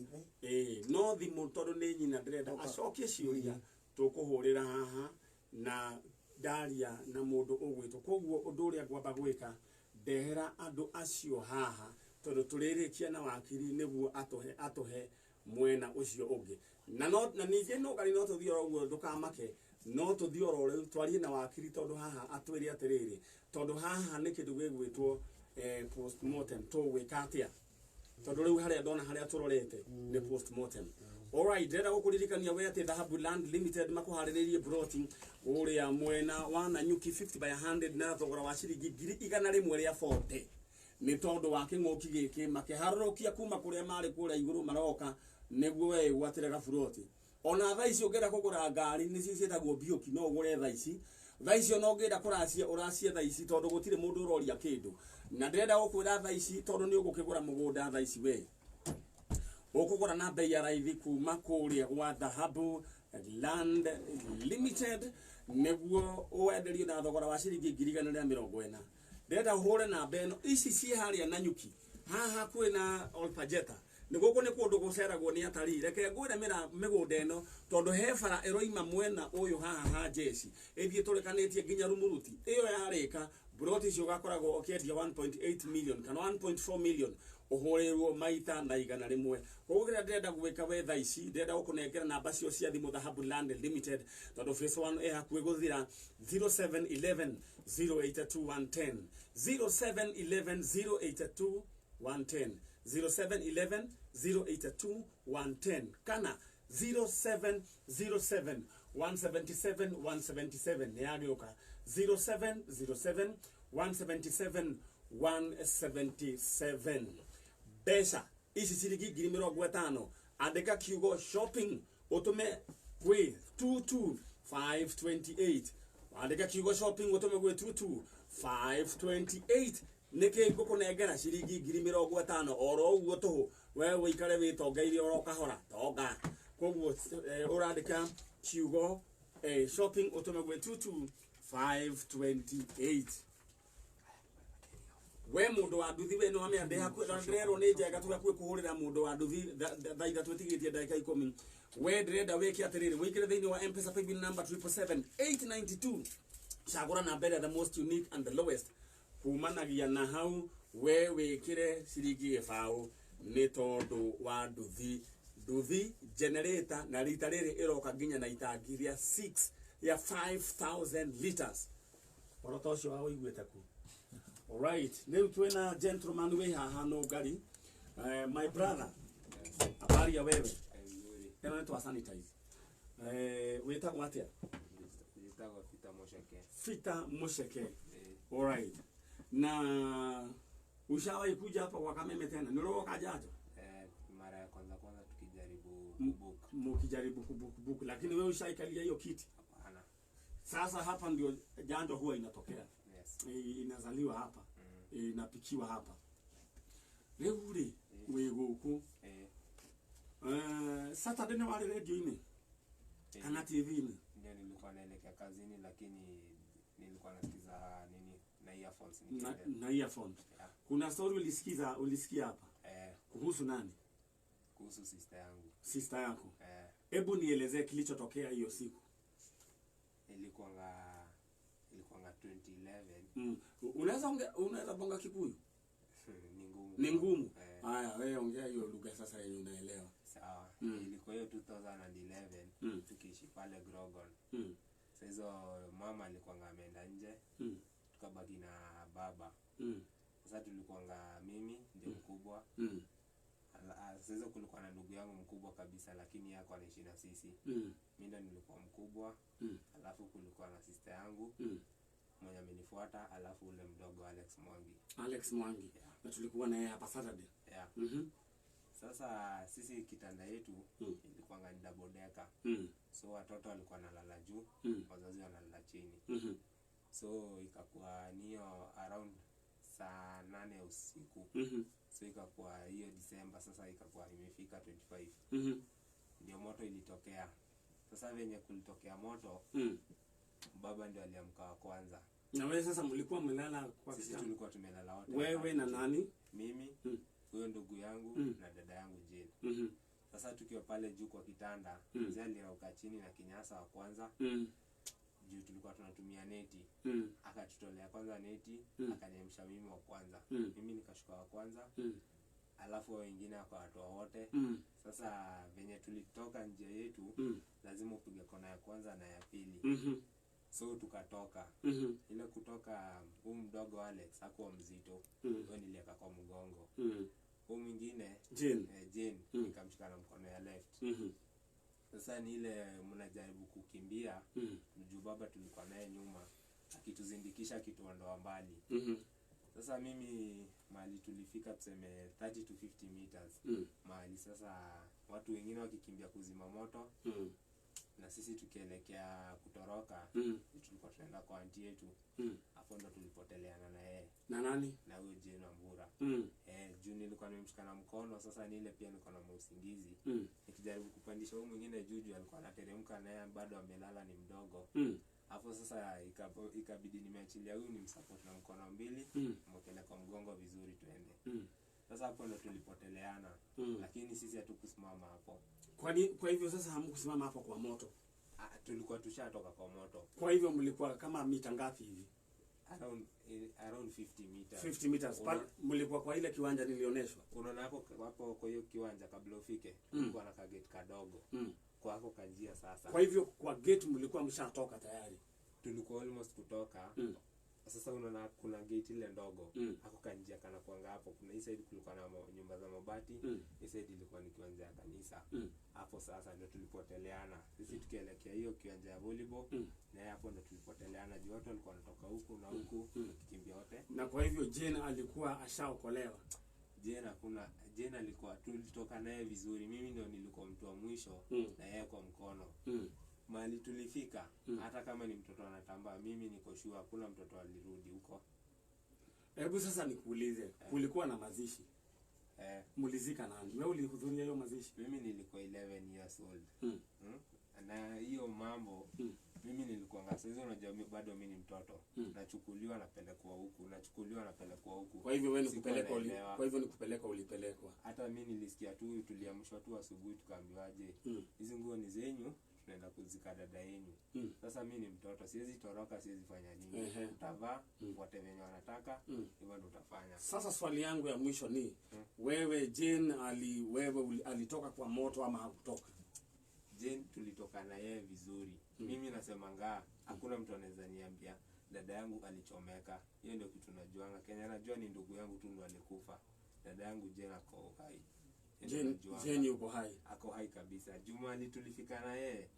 no thimu tondu ni nyina ndirenda acokie ciuria tukuhurira haha na daria na mundu ugwitwo koguo undu uria ngwamba gwika ndehera andu acio haha tondu turirikia na wakiri niguo atuhe mwena ucio ungi na ninge no gari no tuthio uguo ndukamake no tuthio ro twarie na wakiri tondu haha atwiri atiriri tondu haha ni kindu gigwitwo postmortem to gwikatia tondu riu haria ndona haria turorete ni postmortem. Alright, ndenda gukuririkania we ati Dhahabu Land Limited makuhariririe broti uria mwena wa Nanyuki 50 by 100 na thogora wa ciringi 140 ni tondu wa king'oki giki makiharurukia kuma kuria mari kuria iguru maroka niguo we gwatirega broti ona tha ici ungenda kugura ngari ni cietagwo bioki no ugure tha ici no ungenda kuracia uracia tha ici tondu gutire mundu uroria kindu na ndenda gukwira tha ici tondu ni ugukigura mugunda tha ici we ukugura na bei ya raithi kuma kuria gwa Dhahabu Land Limited niguo uenderio na thogora wa ciringi 140. Ndenda hure na beno ici ci haria Nanyuki haha kwina Olpajeta niguo ni kundu guceragwo ni atari reke ngwire migunda eno tondu he bara eroima mwena uyu haha jesi ithie turekanitie nginya Rumuruti iyo yarika broti cio gakoragwo okietia 1.8 million kana 1.4 million uhurirwo maita na igana rimwe koguo ndenda gwika wetha ici ndenda gukunengera namba cio cia thimu Dhahabu Land Limited tondu phase 1 hakwe guthira 0711 082110 0711 082110 0711 082110 kana 0707 177 177 ni agioka 0707 177 177 pesa ici ciringi 50 andika kiugo shopping utume kwi 22528 andika kiugo shopping utume kwi 22528 niki ngukunengera ciringi 50 oro uguo tuhu we wikare witongeire oro kahora tonga koguo urandika kiugo shopping utume kwi 22528 we mundu wa nduthi we no ame hakuira ndirero ni njega tugakue kuhurira mundu wa nduthi thaitha twetigitie ndagika 10 we ndirenda wiki atiriri wikire thiini wa M-Pesa paybill number 777-892 chagura na mbere the most unique and the lowest kumanagia na hau we wikire ciringi gibao ni tondu wa nduthi generator na rita riri iroka nginya na itangi ria 6 ya 5000 liters oroto ucio wa uiguite ku. Alright, leo tuena gentleman we haha no gari. My brother, habari ya wewe? Tena netu sanitize. Weta watia? Nitaka Fita Mosheke. Fita Mosheke. Alright. Na ushawahi kuja hapa kwa Kameme tena? Nilio kajajo? Mara ya kwanza tukijaribu kubook. Mkijaribu kubook, lakini wewe ushaikalia hiyo kiti? Hapana. Sasa hapa ndio janjo huwa inatokea. Inazaliwa hapa inapikiwa hapa leo ri we guku Saturday na wale radio ini kana TV ni ndio nilikuwa naelekea kazini lakini nilikuwa nasikiza nini na earphones na earphones yeah. Kuna story ulisikia hapa kuhusu nani? Kuhusu sister yako hebu nielezee kilichotokea hiyo siku. Ilikuwa 2011. Unaweza bonga Kikuyu? Ni ngumu. Haya wewe ongea hiyo lugha sasa yenye unaelewa. Sawa. Ilikuwa hiyo 2011 tukiishi pale Grogon. Sasa hizo mama alikuwa ameenda nje. Tukabaki na baba. Sasa tulikuwa mimi ndio mkubwa. Sasa kulikuwa na ndugu yangu mkubwa kabisa lakini yako anaishi na sisi. Mimi ndo nilikuwa mkubwa. Alafu kulikuwa na sister yangu. Mwenye amenifuata alafu ule mdogo Alex Mwangi. Yeah. Na tulikuwa na yeye hapa Saturday. Yeah. Sasa sisi kitanda yetu ilikuwa ni double decker. So watoto walikuwa nalala juu, wazazi wanalala chini. So ikakuwa niyo around saa 8 usiku. So ikakuwa hiyo December sasa ikakuwa imefika 25. Ndio moto ilitokea. Sasa venye kulitokea moto baba ndio aliamka wa kwanza. Na wewe sasa mlikuwa mmelala kwa sisi tulikuwa tumelala wote. Wewe na nani? Mimi, huyo ndugu yangu na dada yangu Jane. Sasa tukiwa pale juu kwa kitanda, mzee alirauka chini na kinyasa wa kwanza. juu tulikuwa tunatumia neti. Akatutolea kwanza neti, akanyemsha mimi wa kwanza. Mimi nikashuka wa kwanza. Alafu wengine wakawatoa wote. Sasa venye tulitoka nje yetu, lazima upige kona ya kwanza na ya pili. So tukatoka. Ile kutoka mdogo Alex hakuwa mzito. Wewe nilieka kwa mgongo. Mwingine Jane nikamshika na mkono ya left. Sasa ni ile mnajaribu kukimbia, juu baba tulikuwa naye nyuma akituzindikisha kituondoa mbali. Sasa mimi mahali tulifika tuseme 30 to 50 meters. Mahali sasa watu wengine wakikimbia kuzima moto, na sisi tukielekea kutoroka, tulikuwa tunaenda kwa auntie yetu. Hapo ndo tulipoteleana na yeye. Na nani? Na huyo Jane Wambura. Juu nilikuwa nimemshika na mkono, sasa ni ile pia nilikuwa na usingizi. Nikijaribu kupandisha huyo mwingine juu alikuwa anateremka na yeye bado amelala ni mdogo. Hapo sasa ikabidi nimeachilia huyu ni msupport na mkono mbili, mkele kwa mgongo vizuri tuende. Sasa hapo ndo tulipoteleana. Lakini sisi hatukusimama hapo. Kwa hivyo sasa hamkusimama hapo kwa moto? Tulikuwa tushatoka kwa moto. Kwa hivyo mlikuwa kama mita ngapi hivi? Around 50 meters. 50 meters. Mlikuwa kwa ile kiwanja nilioneshwa. Unaona hapo kwa hiyo kiwanja kabla ufike, kulikuwa na kagate kadogo. Kwa hapo kanjia sasa. Kwa hivyo kwa gate mlikuwa mshatoka tayari. Tulikuwa almost kutoka. Sasa unaona kuna gate ile ndogo. Hapo kanjia kana kuanga hapo. Kuna hii side kulikuwa na nyumba za mabati. Hii side ilikuwa ni kiwanja ya kanisa. Hapo sasa ndio tulipoteleana. Sisi tukielekea hiyo kiwanja ya volleyball, na hapo ndio tulipoteleana. Juu watu walikuwa wanatoka huku na huku kikimbia wote. Na kwa hivyo Jane alikuwa ashaokolewa. Jane alikuwa tulitoka naye vizuri. Mimi ndio nilikuwa mtu wa mwisho na yeye kwa mkono. Mahali tulifika, hata kama ni mtoto anatambaa, mimi niko sure hakuna mtoto alirudi huko. Hebu sasa nikuulize, kulikuwa na mazishi? Mulizika nani? Wewe ulihudhuria hiyo mazishi? Mimi nilikuwa 11 years old. Na hiyo mambo mimi nilikuwa ngasa hizo, unajua bado mimi ni mtoto. Nachukuliwa napelekwa huku, Kwa hivyo wewe nikupeleka ulipelekwa. Hata mimi nilisikia tu tuliamshwa tu asubuhi tukaambiwaje, hizi nguo ni zenyu, tunaenda kuzika dada yenu. Sasa mimi ni mtoto, siwezi toroka, siwezi fanya nini. Utavaa wote wenye wanataka, hivyo ndo utafanya. Sasa swali yangu ya mwisho ni wewe Jane alitoka kwa moto ama hakutoka? Jane tulitoka na yeye vizuri. Mimi nasema hakuna mtu anaweza niambia dada yangu alichomeka. Hiyo ndio kitu najuanga. Kenya najua ni ndugu yangu tu ndo alikufa. Dada yangu Jane ako hai. Jane yuko hai. Ako hai kabisa. Jumali tulifika na yeye.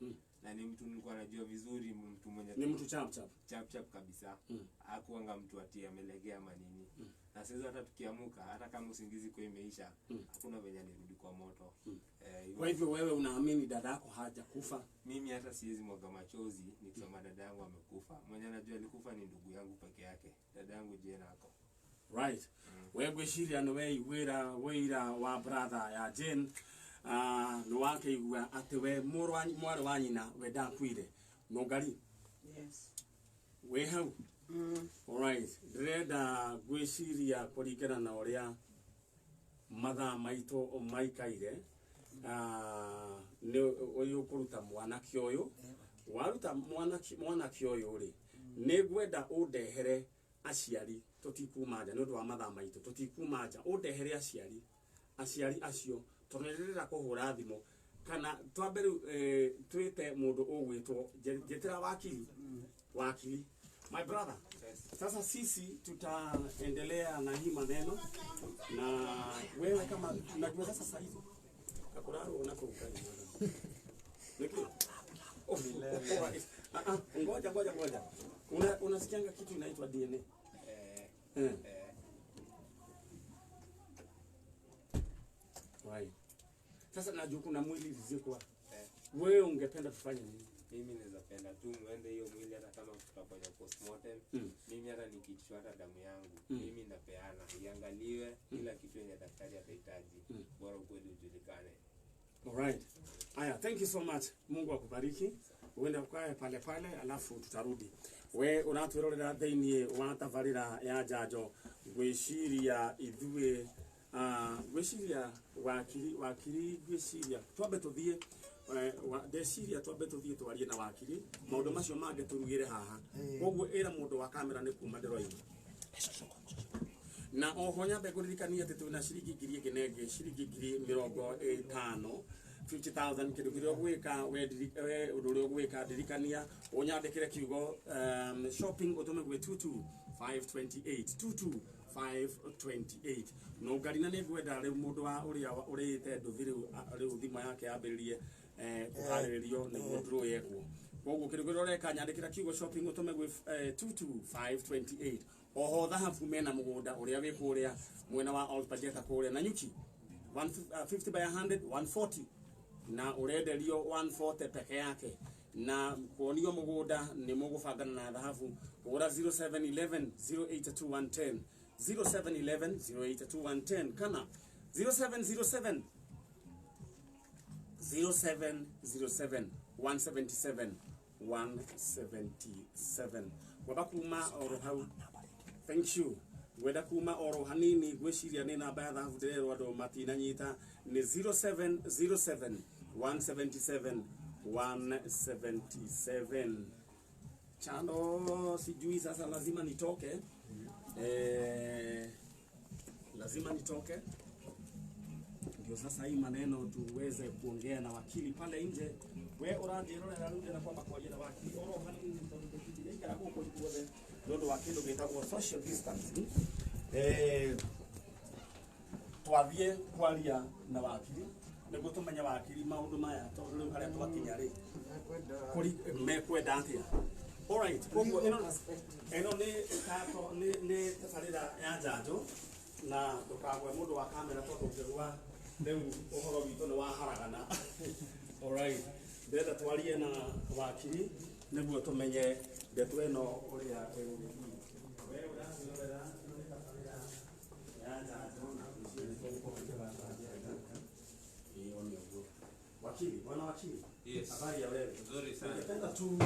Na ni mtu nilikuwa najua vizuri, mtu mwenye ni mtu chap kabisa. Hakuanga mtu atia amelegea manini. Na sasa hata tukiamuka, hata kama usingizi kwa imeisha, hakuna venye nirudi kwa moto. Kwa hivyo wewe unaamini dada yako hajakufa? Mimi hata siwezi mwaga machozi nikisema dada yangu amekufa. Mwenye anajua alikufa ni ndugu yangu peke yake. Dada yangu Jane ako. Right. Wewe gwiciria no wira wa brother ya Jane no wake igua ati we mwari wa nyina we ndakuire no ngari. Yes. We hau. Alright. Ndĩrenda gwĩciria kũringana na ũrĩa mathaa maitũ maikaire, nĩ ũyũ kũruta mwanake ũyũ, waruta mwanake ũyũ rĩ, nĩ ngwenda ũndehere aciari, tũtikuma nja nĩ ũndũ wa mathaa maitũ, tũtikuma nja, ũndehere aciari acio, tondũ nĩndĩrenda kũhũra thimũ, kana twambe twĩte mũndũ ũgwĩtwo njetera wakili. My brother, sasa sisi tutaendelea na hii maneno na wewe kama unajua sasa hivi kakuraro unakoukani. Ngoja. Unasikianga kitu inaitwa DNA? Right. Sasa najua kuna mwili ziko. Wewe ungependa tufanye nini? Mimi naweza penda tu muende hiyo mwili hata kama tutafanya postmortem. Mimi hata nikichukua hata damu yangu, mimi napeana iangaliwe kila kitu yenye daktari atahitaji. Bora ukweli ujulikane. Alright. Aya, thank you so much. Mungu akubariki. Uende ukae pale alafu tutarudi. We unatwirorera theinie wa tabarira ya njanjo gwiciria ithuĩ gwiciria wakiri gwiciria twambe tuthie ndeciria twambe tuthie twarie na wakiri maundu macio mange turugire haha koguo ira mundu wa kamera ni kuma ndiroima na oho nyambe kuririkania ati twina ciringi ngiri ingi nenge ciringi ngiri 50,000 50,000 kindu kiria gwika we undu uria gwika ndirikania unyandikire kiugo shopping utume gwe 22528 22528 no ngarina ni ngwenda riu mundu wa uria urite nduthi riu thima yake yambiririe kuhariririo ni mundu yekwo koguo kindu kiria ureka nyandikira kiugo shopping utume gwe 22528 oho dhahabu mena mugunda uria wi kuria mwena wa Olpajeta kuria na nyuki 150 by 100 140 na urenderio 140 peke yake na kuonio mugunda ni mugubangana na dhahabu ura 0711 082110 0711 082110 kana 0707 0707 177 177 wabakuma orohau. Thank you. Weda kuma oro hanini gweciria ni namba ya dhahabu ndirerwo andu matinanyita ni 0707 177 177. Chano sijui sasa lazima nitoke. Lazima nitoke. Ndio sasa hii maneno tuweze kuongea na wakili pale nje. We urandirorera runde na kwamba kwaje na wakili oro hanini ndio huko kuone ndio wakili getagwo social distancing. Twathie kwaria na wakili niguo tumenya wakili maundu maya tondu riu haria twakinya ri kuri mekwenda atia. All right, koguo ino ni kato ni tabarira ya njanjo na ndukagwe mundu wa kamera tondu ngirwa riu uhoro witu ni wa haragana. All right, ndenda twarie na wakili niguo tumenye ndeto ino uria wakili, bwana wakili. Yes. Habari ya wewe? Nzuri sana. Ningependa tu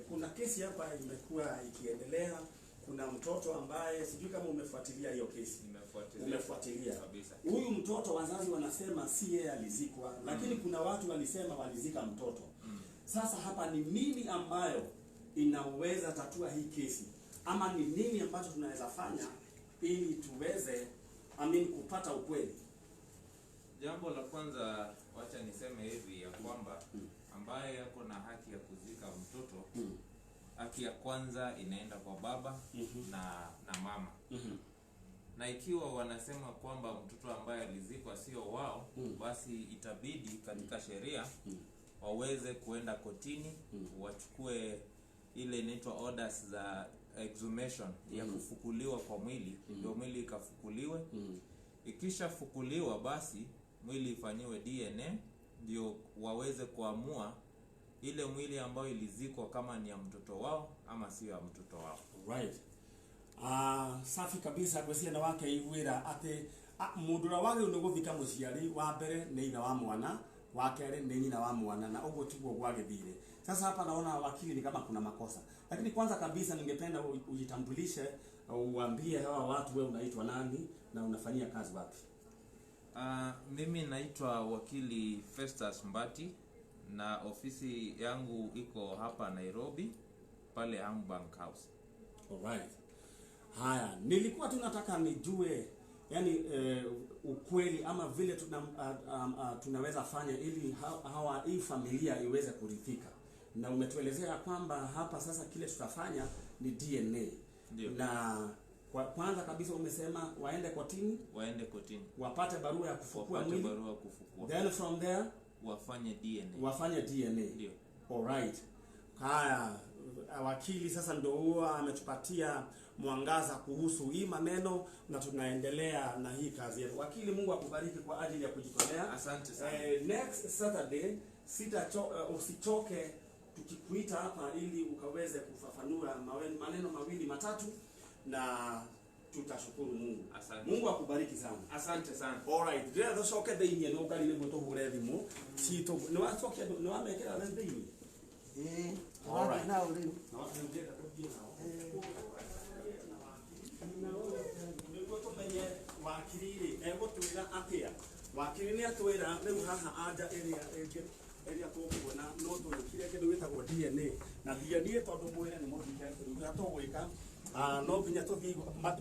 kuna kesi hapa imekuwa ikiendelea. Kuna mtoto ambaye sijui kama umefuatilia hiyo kesi. Umefuatilia kabisa. Huyu mtoto wazazi wanasema si yeye alizikwa, lakini kuna watu walisema walizika mtoto. Sasa hapa ni nini ambayo inaweza tatua hii kesi? Ama ni nini ambacho tunaweza fanya ili tuweze kupata ukweli? Jambo la kwanza wacha niseme hivi ya kwamba ambaye yako na haki ya kuzika mtoto, haki ya kwanza inaenda kwa baba na mama. Na ikiwa wanasema kwamba mtoto ambaye alizikwa sio wao, basi itabidi katika sheria waweze kuenda kotini, wachukue ile inaitwa orders za exhumation ya kufukuliwa kwa mwili, ndio mwili ikafukuliwe. Ikishafukuliwa basi mwili ifanyiwe DNA ndio waweze kuamua ile mwili ambayo ilizikwa kama ni ya mtoto wao ama sio ya mtoto wao. Right. Safi kabisa gwecia na wake igwira ati mundura wage unoguthika muciari wa mbere ni ina wa mwana wa kere ni nyina wa mwana na ugo tiguo gwagithire. Sasa hapa naona wakili ni kama kuna makosa. Lakini kwanza kabisa ningependa ujitambulishe, uambie hawa watu wewe unaitwa nani na unafanyia kazi wapi? Mimi naitwa wakili Festus Mbati na ofisi yangu iko hapa Nairobi pale Hambank House. Alright. Haya, nilikuwa tunataka nijue yani ukweli ama vile tunaweza fanya ili hii familia iweze kurithika. Na umetuelezea kwamba hapa sasa kile tutafanya ni DNA. Ndiyo. Na kwanza kabisa umesema waende kotini, wapate barua ya kufukua mwili, then from there wafanye DNA. Ndio. Alright. Haya, wakili sasa ndio huwa ametupatia mwangaza kuhusu hii maneno na tunaendelea na hii kazi yetu. Wakili, Mungu akubariki kwa ajili ya kujitolea. Asante sana. Next Saturday usichoke tukikuita hapa ili ukaweze kufafanua maneno mawili matatu na tutashukuru Mungu. Asante. Mungu akubariki sana. Asante sana. Alright, ndio thoshoke theinie no ngari ni gweto hure thimu cito ni wacokia ni wamekera theinie. Alright. Now leave. No ndio tutakuja nao. Niguo tumenye wakili ri egutwira atia wakili ni atwira riu haha anja iria eria tũkuona no tũrĩkire kĩndũ gĩtagwo DNA na DNA tondũ mwĩre nĩ mũndũ kĩrĩa tũgwĩka no nginya tũthiĩ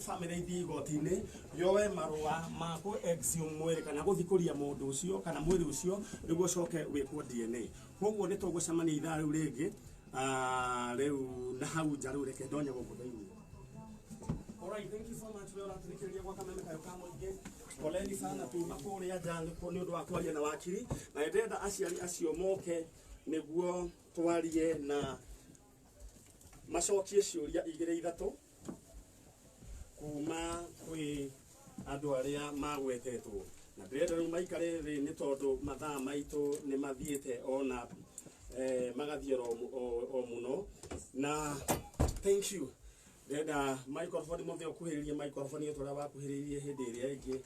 family ithiĩ igoti-inĩ yoe marũa ma kũ exhume mwĩrĩ kana gũthikũria mũndũ ũcio kana mwĩrĩ ũcio nĩguo ũcoke wĩkwo DNA. Koguo nĩ tũgũcemania ithaa rĩu rĩngĩ rĩu na hau nja rĩu reke ndonye gũkũ thĩinĩ. Alright, thank you so much for tuthikĩrĩria gwa kameme kayo ka mũingĩ. Poleni sana tuma kũrĩa nja nĩ ũndũ wa kwaria na wakiri na ndĩrenda aciari acio moke nĩguo twarie na macokie ciũria igĩrĩ ithatũ kuma kwĩ andũ arĩa magwetetwo na ndĩrenda rĩu maikare thĩ nĩ tondũ mathaa maitũ nĩ mathiĩte ona magathiĩ o mũno na thank you. Ndĩrenda microphone mũthĩ ũkuhĩrĩrie microphone ũrĩa wakuhĩrĩirie hĩndĩ ĩrĩa ĩngĩ.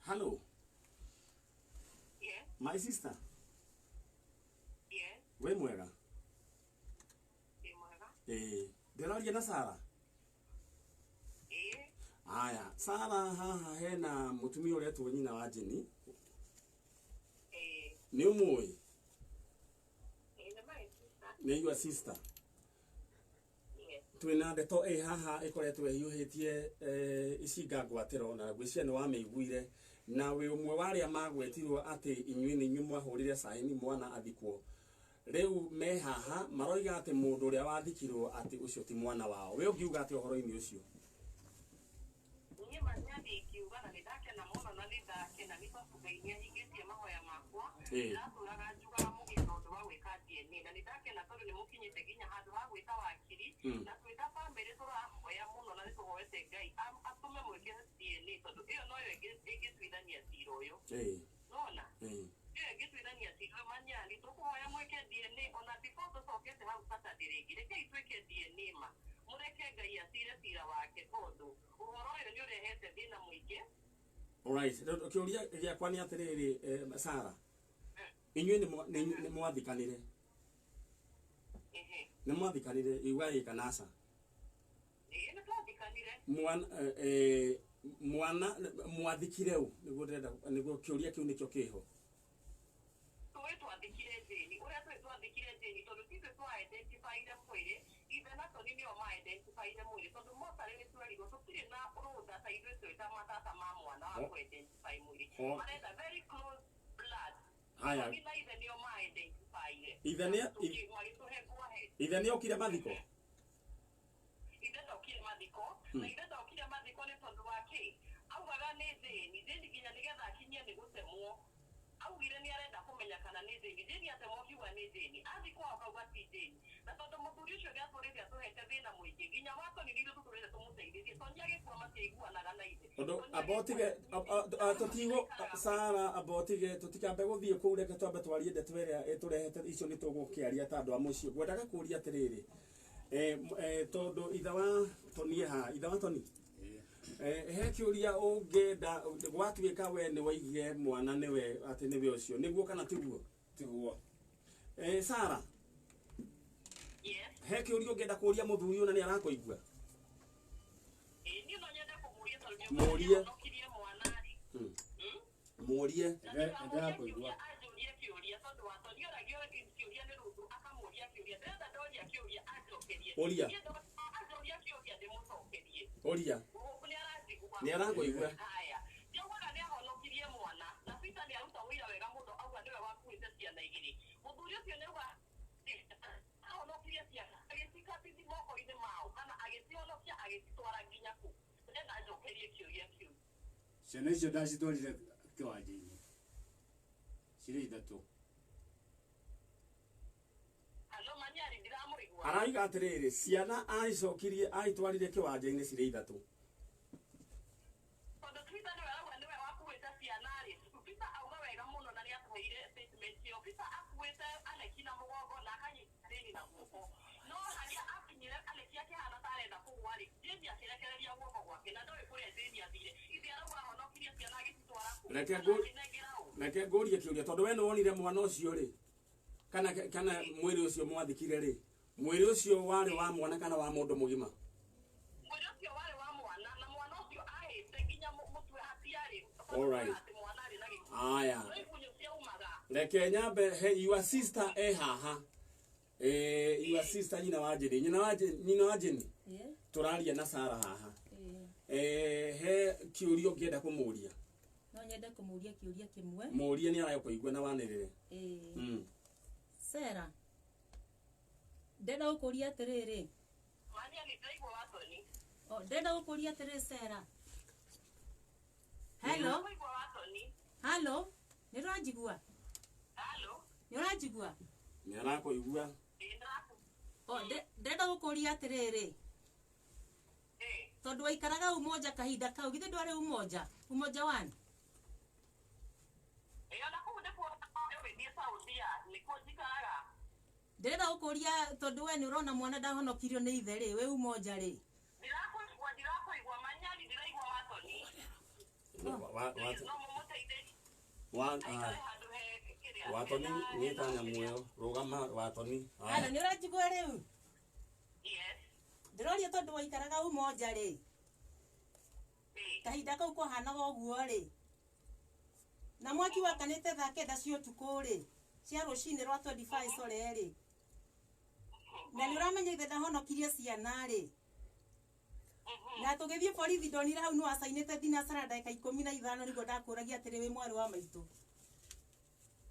Hello. Yes. My sister. Yes. We mwega? Mwega. Ndĩraria na Sara. Aya, Sara haha hena mũtumia ũrĩa etwo nyina wa Jeni. Nĩ ũmũĩ? Nĩ your sister. Yes. Twĩna ndeto haha ĩkoretwo ĩhiũhĩtie icinga ngwatĩro na gwĩciria nĩ wamĩiguire na wĩ ũmwe wa arĩa magwetirwo atĩ inyuĩ nĩ inyuĩ mwahũrire saini mwana athikwo. Rĩu me haha maroiga atĩ mũndũ ũrĩa wathikirwo atĩ ũcio ti mwana wao. We ũngiuga atĩ ũhoro-inĩ ũcio? Niĩ manyathi ikiuga na nĩndakena mũno na nĩndakena nĩ tondũ Ngai nĩahingĩtie mahoya makwa. Ndĩratũraga njugaga mũgĩka ũndũ wa gwĩka DNA na nĩndakena tondũ nĩmũkinyĩte nginya handũ ha gwĩta wakiri na twĩta bamĩrĩ tũrahoya mũno na nĩtũhoete Ngai atũme mwĩke DNA tondũ ĩyo noyo ĩngĩtuithania cira ũyũ. Nona? Ĩyo ĩngĩtuithania cira ũyũ Manyari tũkũhoya mwĩke DNA ona before tũcokete hau Saturday rĩngĩ rekei twĩke DNA ma. Mureke Ngai acire cira wake tondũ ũhoro ũyũ nĩ ũrehete thĩna mũingĩ. Alright, kĩũria gĩakwa nĩ atĩrĩrĩ Sara. Inyuĩ nĩ mwathikanire. Nĩ mwathikanire iuga kana aca? Nĩ twathikanire. Mwana mwathikire ũ nĩguo kĩũria kĩu nĩkĩo kĩho. Twathikire Jeni ũrĩa twathikire Jeni tondũ ithuĩ twa-identifyire mwĩrĩ ithe na Tony nĩo ma-identifyire mwĩrĩ tondũ mocarĩ nĩ twerirwo tũtirĩ na rũtha ta ithuĩ twĩta matata ma mwana wa ku-identify mwĩrĩ. Marenda very close blood. Haya. Ithe nĩo ma-identifyire. Ithe nĩokire mathiko? Ithe ndokire mathiko na ithe ndokire mathiko nĩ tondũ wa kĩ? Augaga nĩ Jeni nginya nĩgetha akinyie nĩ gũtemwo. Augire nĩ arenda kũmenya kana nĩ Jeni. Jeni atemwo kiuga nĩ Jeni. Athikwo akauga ti Jeni. Na tondũ mũthuri ũcio nĩatũrĩte atũhete thĩna mũingĩ nginya watoni nĩ ithuĩ tũtũrĩte tũmũteithĩrie tondũ nĩagĩkua matiaiguanaga na ithe. Tondũ abotige tũtigwo Sara abotige tũtikambe gũthiĩ kũu reke twambe twarie ndeto ĩrĩa ĩtũrehete icio nĩ tũgũkĩaria ta andũ a mũciĩ. Ngwendaga kũria atĩrĩrĩ tondũ ithe wa Toni ithe wa Toni he kĩũria ũngĩenda gwatuĩka we nĩ waigire mwana nĩwe atĩ nĩwe ũcio nĩguo kana tiguo? Tiguo. Sara. Yes. He kĩũria ũngĩenda kũria mũthuri ũyũ na nĩ arakũigua? Niĩ no nyende kũmũria tondũ Mũrie. nĩonokirie mwana-rĩ. Mũrie. Ndĩrakũigua. Anjũrie kĩũria tondũ wa Toni oragio kĩũria nĩ rũthũ akamũria kĩũria. Ndĩrenda ndoria kĩũria anjokerie. Ũria. Anjũria kĩũria ndĩmũcokerie. Ũria. Nĩ arakũigua. Haya. Ndioigaga nĩ ahonokirie mwana na Peter nĩ aruta wĩra wega mũno auga nĩwe wakuĩte ciana igĩrĩ. Mũthuri ũcio nĩ auga ahonokirie ciana agĩcikabithi moko-inĩ mao kana agĩcihonokia agĩcitwara nginya kũ. Ndĩrenda njokerie kĩũria kĩu. Ciana icio ndacitwarire kĩwanja-inĩ. Cirĩ ithatũ. Halo Manyari ndiramũigua. Araiga atĩrĩrĩ ciana aicokirie aitwarire kĩwanja-inĩ cirĩ ithatũ. Reke ngũrie kĩũria tondũ we nĩ wonire mwana ũcio rĩ kana mwĩrĩ ũcio mwathikire rĩ mwiri ucio wari wa mwana kana wa mundu mugima mwiri ucio wari wa mwana na mwana ucio ahite nginya mutwe hatiari alright aya reke nyambe your sister haha your sister nyina wa Jeni turaria na Sara haha he kiurio ngienda kumuria no nyende kumuria kiuria kimwe muria ni arakuigua na wanirire Sara ndenda gukuria atiriri mania ni ndaigua watoni ndenda gukuria atiriri Sara hello hello ni rajigua hello ni rajigua ni arakuigua ndenda gukuria atiriri tondu waikaraga umoja kahinda kau githe ndwari umoja one ndenda gukuria tondu we ni urona mwana ndahonokirio ni ithe ri we umoja ri ndirakuigua manyari ndiraigua watoni watoni ni tanya muyo rugama watoni ala ni urajigua riu yes ndiroria tondu waikaraga umoja ri kahinda kau kuhanaga uguo ri na mwaki wakanite thaa kenda cia utuku ri cia rucini rwa 25 sore ri na ni uramenya ithe ndahonokirie ciana ri na tugithie borithi ndonire hau ni wacainite thinacara ndagika 15 nigo ndakuragia atiri wi mwari wa maitu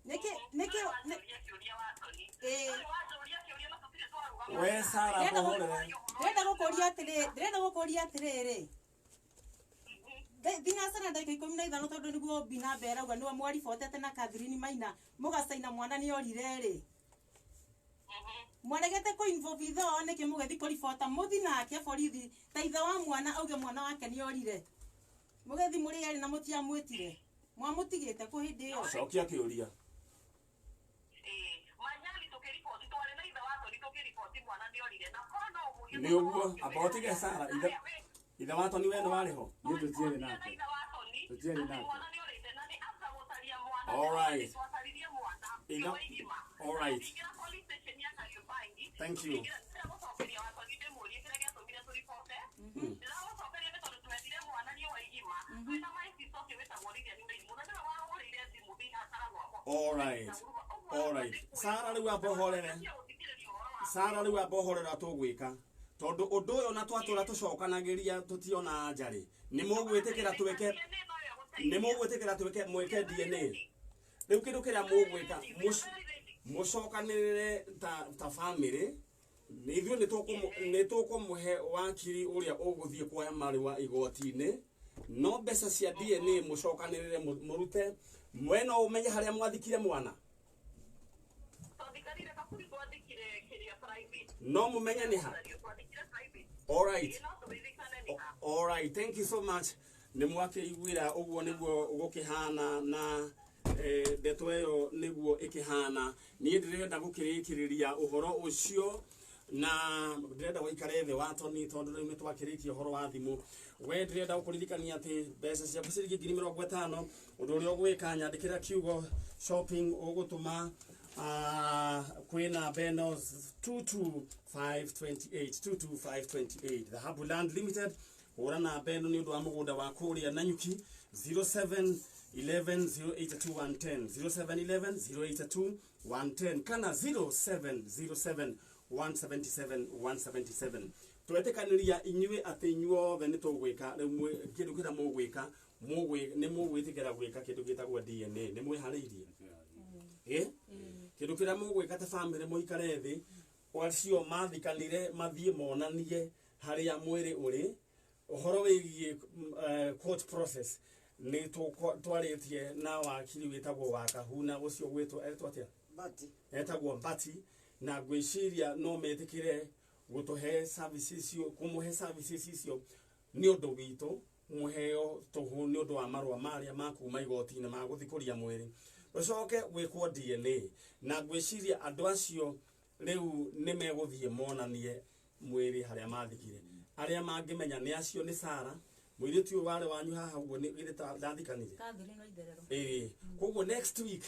niki we Sara bohore ndenda gukuria atiriri thinacara ndagika 15 tondu niguo bina mbera uga niwe mwari fotete na Catherine Maina mugacaina mwana ni orire ri mwanegete ko involve itho niki mugethi kuribota muthi nake borithi ta ithe wa mwana auge mwana wake ni orire mugethi muri yari na mutia mwitire mwamutigite ku hindi yo cokia kiuria manyali tukiripoti twale na ithe watoni tukiripoti mwana ni orire na kono umuyo ni uguo abotige Sara ithe watoni we ni wariho ni tutiere nake mwana ni orire na ni asa gutaria mwana alright ina alright thank you alright Sara riu abohorera tugwika tondu undu uyu na twatura tucokanagiria tutiona njari ni mugwitikira tuweke mweke DNA riu kindu kiria mugwika mucokanirire ta family nithio nitukumuhe wakiri uria uguthie kuoya mariwa igoti-ini no mbeca cia DNA mucokanirire murute mwena umenye haria mwathikire mwana no mumenye ni ha alright thank you so much ni mwakiiguira uguo niguo gukihana na ndeto eyo niguo ikihana ni ndirenda gukirikiriria uhoro ucio na ndirenda guikare the watoni tondu riu twakirikie uhoro wa thimu we ndirenda gukuririkania ati mbeca cia ciringi 50,000 undu uria ugwika nyandikira kiugo shopping ugutuma kwina Beno 22528 the Habuland Limited ora na Beno ni undu wa mugunda wa kuria Nanyuki 0711082110 kana 0707177177 twetekaniria inyue ati inyuothe ni tugwika kindu kira mugwika ni mugwitikira gwika kindu gitagwo DNA ni mwihariirie kindu kira mugwika ta family muikare thi wacio mathikanire mathie monanie haria mwiri uri uhoro wigie court process ni twaritie na wakiri witagwo wa Kahuna ucio gwitwo etwatia Bati etagwo Bati na gwiciria no metikire gutuhe services cio kumuhe services icio ni undu witu muheo tuhu ni undu wa marwa maria makuma igoti-ini maguthikuria mwiri ucoke gwikwo DNA na gwiciria andu acio riu ni meguthie monanie mwiri haria mathikire aria mangimenya ni acio ni Sara mwiritu uyu wari wanyu haha uguo ni githita ndathikanire Catherine no itherero koguo next week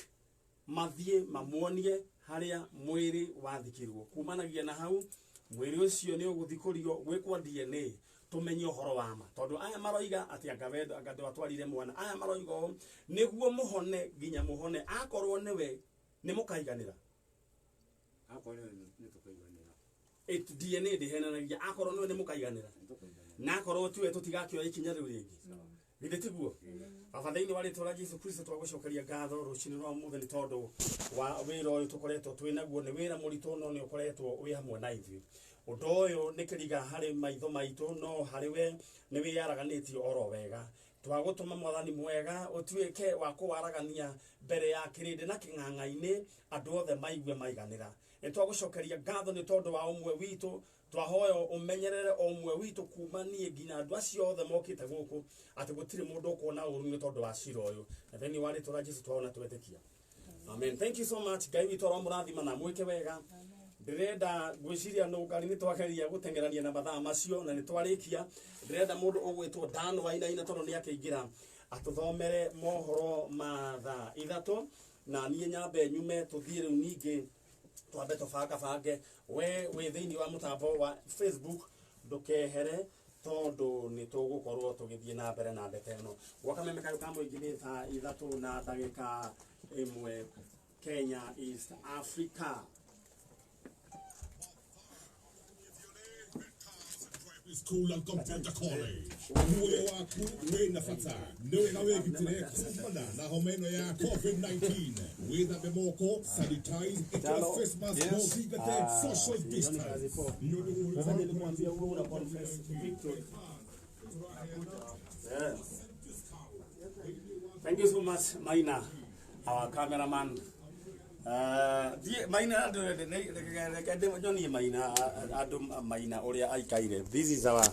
mathie mamuonie haria mwiri wathikirwo kumanagia na hau mwiri ucio ni uguthikurio gwikwa DNA tumenye uhoro wa ma tondu aya maroiga ati anga atwarire mwana aya maroiga niguo muhone ginya muhone akorwo niwe ni mukaiganira akorwo ni tukaiganira DNA ndihenanagia akorwo niwe ni mukaiganira na akorwo tiwe tutigakio ikinya riu ringi githitiguo afathaini wale tora Jesu Kristo twagucokeria ngatho rucini rwa muthe ni tondu wa wira uyu tukoretwo twinaguo ni wira murito no ni ukoretwo wi hamwe na ithui undu uyu ni kiriga hari maitho maitu no hari we ni wiyaraganitio oro wega twagutuma mwathani mwega utuike wa kuwaragania mbere ya kirindi na king'ang'aini andu othe maigue maiganira ni twagucokeria ngatho ni tondu wa umwe witu twahoyo umenyerere omwe witu kumanie ginya andu acio othe mokite guku ati gutire mundu kuona uru ni tondu wa cira uyu na theni wale tora Jesu twaona twetikia amen. Thank you so much Ngai witu ro murathima na mwike wega ndirenda gwiciria no ngari ni twageria gutengerania na mathaa macio na ni twarikia ndirenda mundu ugwitwo Dan Wainaina tondu ni akiingira atuthomere mohoro mathaa ithatu na nie nyambe nyume tuthie riu ningi twambe tubange we thiini wa mutambo wa Facebook ndukehere tondu ni tugukorwo tugithie na mbere na ndete no wakameme kayo kamo ingine tha ithatu na ndagika imwe Kenya East Africa. School and computer college. Uwe waku wena fata. Nwe na wegitire kumana na homeno ya COVID-19. Wetha bemoko, sanitize, itoa face mask, no zigate, social distance. Thank you so much, Maina, our cameraman. Maina Maina oria aikaire. This is our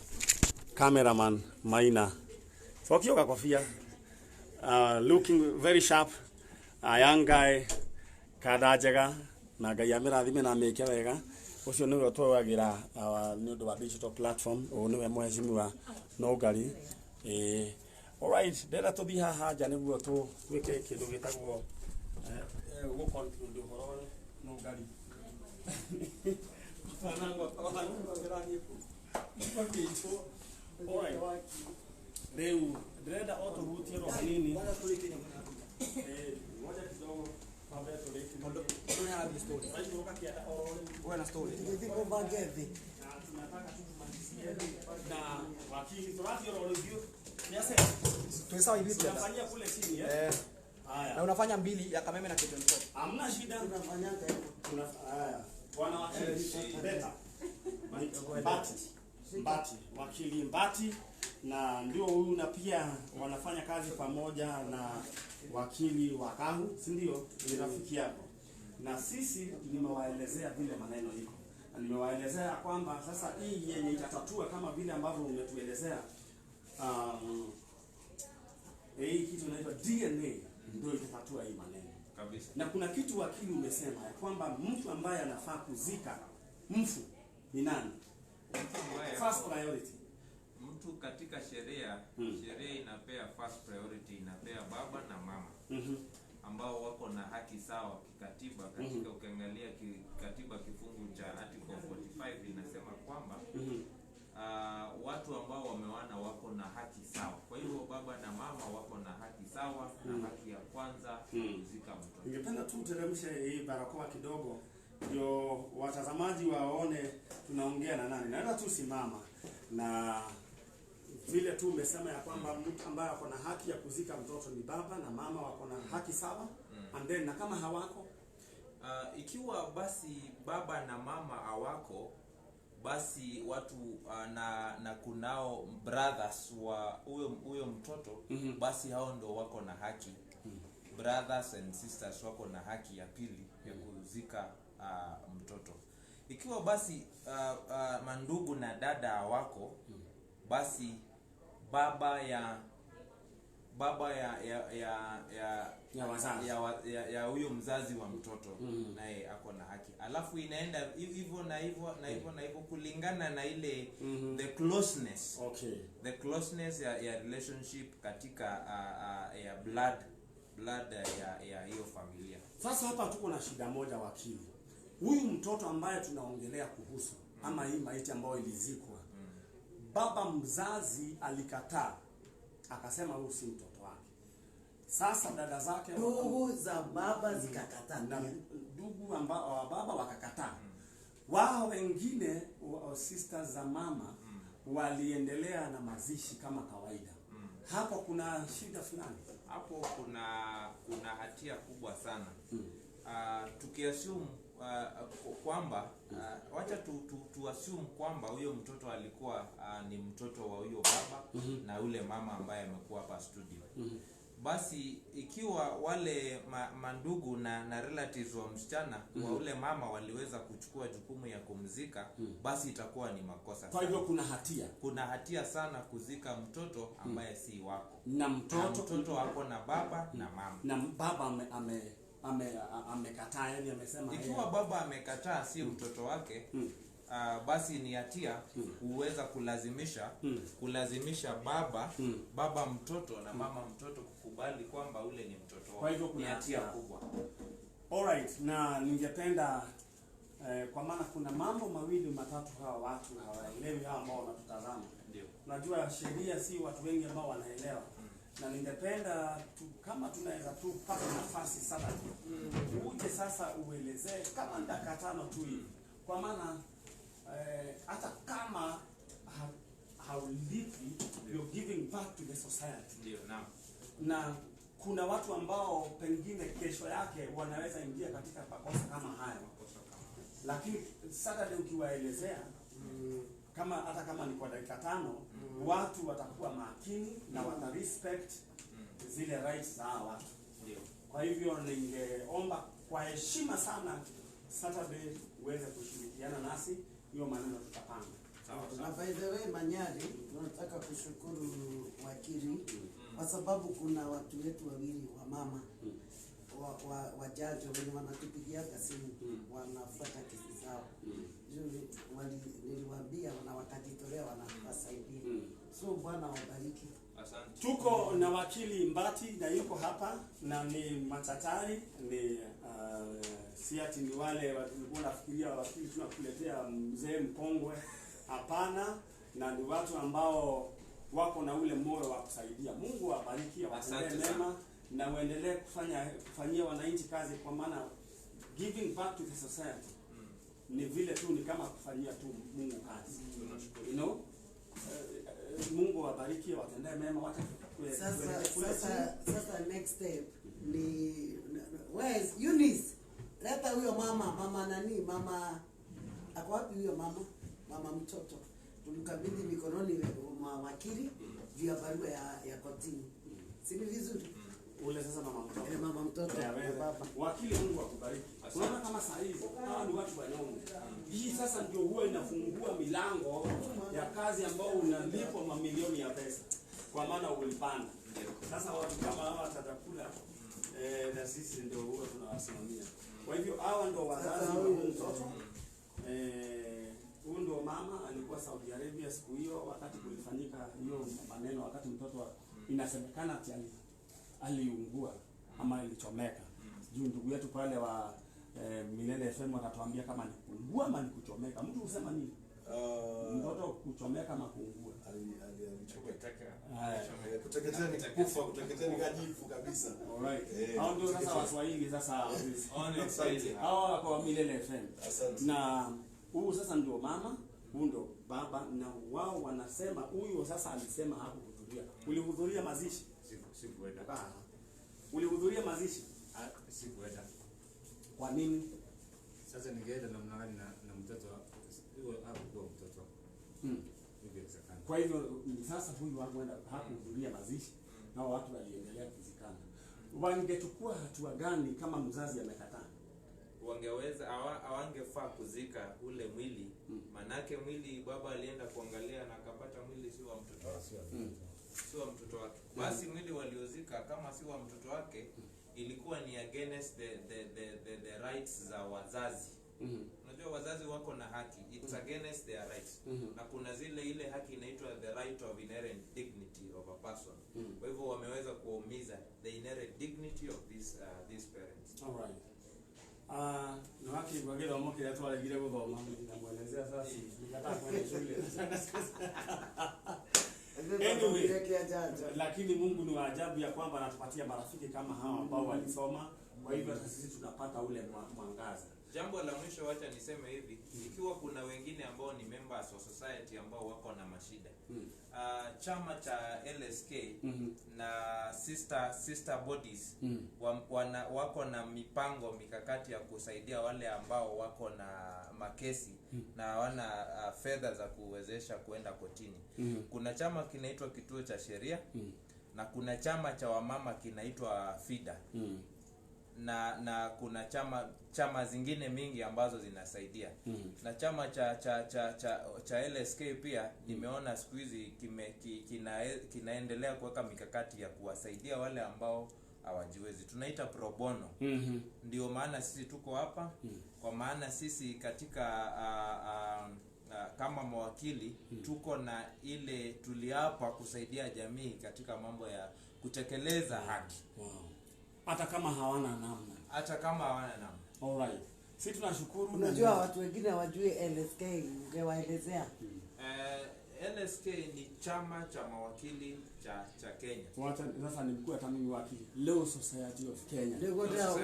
cameraman Maina. Fokioga kofia. Looking very sharp. A young guy kadajaga na Ngai amirathime na meke wega. Ucio niwe twagira ni undu wa digital platform o niwe mwecimu no ngari. Alright, ndera tuthi haha nja niguo twike kindu gitagwo go conclude uhoro no ngari fanango ngerani ku alright leo ndrenda otuhutie ro hanini moja kidogo pambe tuleki ndo ya story hapo ukakienda oro na story Ndiko bangethi tunataka tumalizie na wakili turati ro review yase Tumesawa hivi tena. tunafanyia kule chini Na unafanya mbili ya Kameme na K24. Hamna shida tunafanyanga hivyo. Haya. Bwana wakili beta. Mbati. Wakili Mbati na ndio huyu na pia wanafanya kazi pamoja na wakili wa Kahu, si ndio? Ni rafiki yako. Na sisi nimewaelezea vile maneno iko. Na nimewaelezea kwamba sasa hii yenye itatatua kama vile ambavyo umetuelezea hii kitu inaitwa DNA ndio itatatua hii maneno kabisa. Na kuna kitu wakili umesema ya kwamba mtu ambaye anafaa kuzika mfu ni nani? First priority. Mtu katika sheria sheria inapea first priority, inapea baba na mama ambao wako na haki sawa kikatiba. Katika ukiangalia katiba kifungu cha article 45 inasema kwamba watu ambao wamewana wako na haki sawa. Kwa hivyo baba na mama wako na haki sawa na haki ya kwanza kuzika mtoto. Ningependa tu teremshe hii barakoa kidogo ndio watazamaji waone tunaongea na nani. Naenda tu simama na vile tu umesema ya kwamba mtu ambaye ako na haki ya kuzika mtoto ni baba na mama wako na haki sawa. And then na kama hawako ikiwa basi baba na mama hawako, basi watu na kunao brothers wa huyo mtoto basi hao ndo wako na haki. Brothers and sisters wako na haki ya pili ya kuzika mtoto. Ikiwa basi mandugu na dada hawako, basi baba ya huyo mzazi wa mtoto naye ako na haki. Alafu inaenda hivyo na hivyo kulingana na ile the closeness. Okay. The closeness ya relationship katika ya blood blood ya hiyo familia. Sasa hapa tuko na shida moja wakili. Huyu mtoto ambaye tunaongelea kuhusu ama hii maiti ambayo ilizikwa, baba mzazi alikataa, akasema huyu si mtoto wake. Sasa dada zake ndugu za baba zikakataa, na ndugu ambao wa baba wakakataa. Wao wengine sisters za mama waliendelea na mazishi kama kawaida. Hapo kuna shida fulani. Hapo kuna hatia kubwa sana. Tukiassume kwamba wacha tu assume kwamba huyo mtoto alikuwa ni mtoto wa huyo baba na yule mama ambaye amekuwa hapa studio. Basi ikiwa wale mandugu na relatives wa msichana wa ule mama waliweza kuchukua jukumu ya kumzika, basi itakuwa ni makosa. Kwa hivyo kuna hatia sana kuzika mtoto ambaye si wako. Na mtoto wako na baba na mama. Na baba amekataa, yani amesema ikiwa baba amekataa si mtoto wake, basi ni hatia kuweza kulazimisha baba mtoto na mama mtoto kukubali kwamba ule ni mtoto wao. Kwa hivyo kuna hatia kubwa. Alright, na ningependa kwa maana kuna mambo mawili matatu hawa watu hawaelewi, hawa ambao wanatutazama. Ndio. Unajua sheria si watu wengi ambao wanaelewa. Na ningependa kama tunaweza pata nafasi sasa uje sasa uelezee kama dakika 5 tu hivi. Kwa maana hata kama haulipi, you're giving back to the society. Ndio, naam. Na kuna watu ambao pengine kesho yake wanaweza ingia katika makosa kama haya. Lakini Saturday ukiwaelezea kama hata kama ni kwa dakika 5, watu watakuwa makini na wata respect zile rights za watu. Ndio. Kwa hivyo ningeomba kwa heshima sana Saturday uweze kushirikiana nasi, hiyo maneno tutapanga. Na by the way Manyari, tunataka kushukuru wakili kwa sababu kuna watu wetu wawili wa mama wajaji wenye wanatupigia simu wanafuata kesi zao. Niliwaambia na wakajitolea wanawasaidia. So Bwana wabariki. Asante. Tuko na wakili Mbati na yuko hapa na ni machatari, ni si ati ni wale walikuwa nafikiria wakili tunakuletea mzee mkongwe. Hapana, na ni watu ambao wako na ule moyo wa kusaidia. Mungu awabariki, awatendee mema na uendelee kufanyia wananchi kazi, kwa maana giving back to the society ni vile tu, ni kama kufanyia tu Mungu kazi. You know? Mungu awabariki, awatendee mema. Sasa next step ni where is Eunice? Leta huyo mama nani? Mama ako wapi huyo mama? Mama mtoto. Tulikabidhi mikononi mwa wakili juu ya barua ya kotini. Si ni vizuri? Ule sasa mama mtoto. Baba. Wakili, Mungu akubariki. Unaona kama saa hizi hawa ni watu wanyonge. Hii sasa ndio huwa inafungua milango ya kazi ambao unalipwa mamilioni ya pesa. Kwa maana ulipanda. Sasa watu kama hawa watakula na sisi ndio huwa tunawasimamia. Kwa hivyo hawa ndio wazazi wa mtoto. Huyu ndio mama alikuwa Saudi Arabia siku hiyo wakati kulifanyika hiyo maneno, wakati mtoto inasemekana ati aliungua ama alichomeka. Juu ndugu yetu pale wa Milele FM watatuambia kama ni kuungua ama ni kuchomeka. Mtu husema nini? Mtoto kuchomeka ama kuungua? Kuteketea ni kufa, kuteketea ni kajifu kabisa. Alright. Hao ndio sasa Waswahili sasa. Hao kwa Milele FM. Asante. Na huyu sasa ndio mama, huyu ndio baba, na wao wanasema huyu sasa alisema hakuhudhuria. Ulihudhuria mazishi? Sikuenda. Ulihudhuria mazishi? Sikuenda. Kwa nini? Sasa ningeenda namna gani na mtoto huyo hakuwa mtoto. Kwa hivyo sasa huyu hakuhudhuria mazishi na watu waliendelea kuzikana. Wangechukua hatua gani kama mzazi amekataa? Hawangefaa kuzika ule mwili. Manake mwili baba alienda kuangalia na akapata mwili si wa mtoto wake. Si wa mtoto wake. Basi mwili waliozika kama si wa mtoto wake ilikuwa ni against the rights za wazazi. Unajua wazazi wako na haki. It's against their rights. Na kuna ile haki inaitwa the right of inherent dignity of a person. Kwa hivyo wameweza kuweza kuumiza the inherent dignity of these parents. All right. Na waki kwa kile wamo kile tu aligire gudhoma na muelezea sasa nikataa kwenda shule. Anyway, lakini Mungu ni wa ajabu ya kwamba anatupatia marafiki kama hawa ambao walisoma, kwa hivyo hata sisi tunapata ule mwangaza. Jambo la mwisho wacha niseme hivi, ikiwa kuna wengine ambao ni members of society ambao wako na mashida. Chama cha LSK na sister bodies wako na mipango mikakati ya kusaidia wale ambao wako na makesi na hawana fedha za kuwezesha kuenda kotini. Kuna chama kinaitwa Kituo cha Sheria na kuna chama cha wamama kinaitwa FIDA. Na kuna chama zingine mingi ambazo zinasaidia. Na chama cha LSK pia nimeona siku hizi kinaendelea kuweka mikakati ya kuwasaidia wale ambao hawajiwezi. Tunaita pro bono. Ndio maana sisi tuko hapa, kwa maana sisi katika kama mawakili tuko na ile tuliapa kusaidia jamii katika mambo ya kutekeleza haki. Hata kama hawana namna. All right. Sisi tunashukuru. Unajua watu wengine hawajui LSK, ungewaelezea? LSK ni chama cha mawakili cha Kenya. Wacha sasa nimkuu hata mimi wakili. Law Society of Kenya. Ndio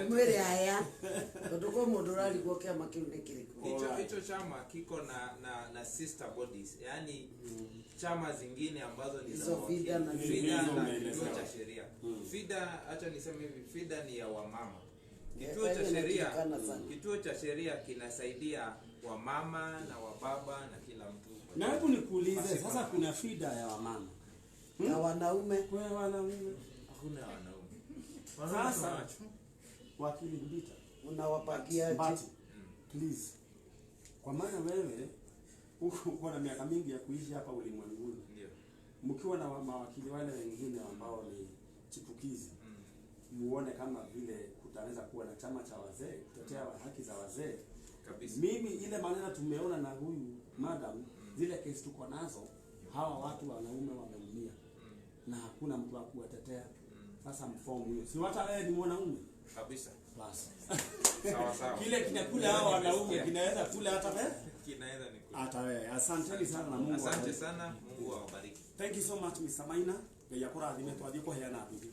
mwere haya. Totoko modorali kwa kama kiunde kiriko. Hicho chama kiko na sister bodies. Yaani chama zingine ambazo ni za FIDA na Kituo cha Sheria. FIDA, acha niseme hivi, FIDA ni ya wamama. Kituo cha Sheria kinasaidia wamama na wababa na kila mtu. Na hebu nikuulize sasa, kuna FIDA ya wamama na wanaume? Kwa wanaume hakuna wanaume. Sasa wakili Mbita unawapakiaje? Please, kwa maana wewe uko na miaka mingi ya kuishi hapa ulimwenguni, ndio mkiwa na mawakili wale wengine ambao ni chipukizi, muone kama vile kutaweza kuwa na chama cha wazee kutetea haki za wazee kabisa. Mimi ile maneno tumeona na huyu madam, zile kesi tuko nazo, hawa watu wanaume wameumia na hakuna mtu wa kuwatetea. Sasa mfomu hiyo, si hata wewe ni mwanaume kabisa. Basi sawa. Kile kinakula hawa wanaume kinaweza kula hata wewe, kinaweza ni kula hata wewe. Asante sana na Mungu. Asante sana, Mungu awabariki. Thank you so much Mr. Maina. Ya kurathime twathie kuheana bibi.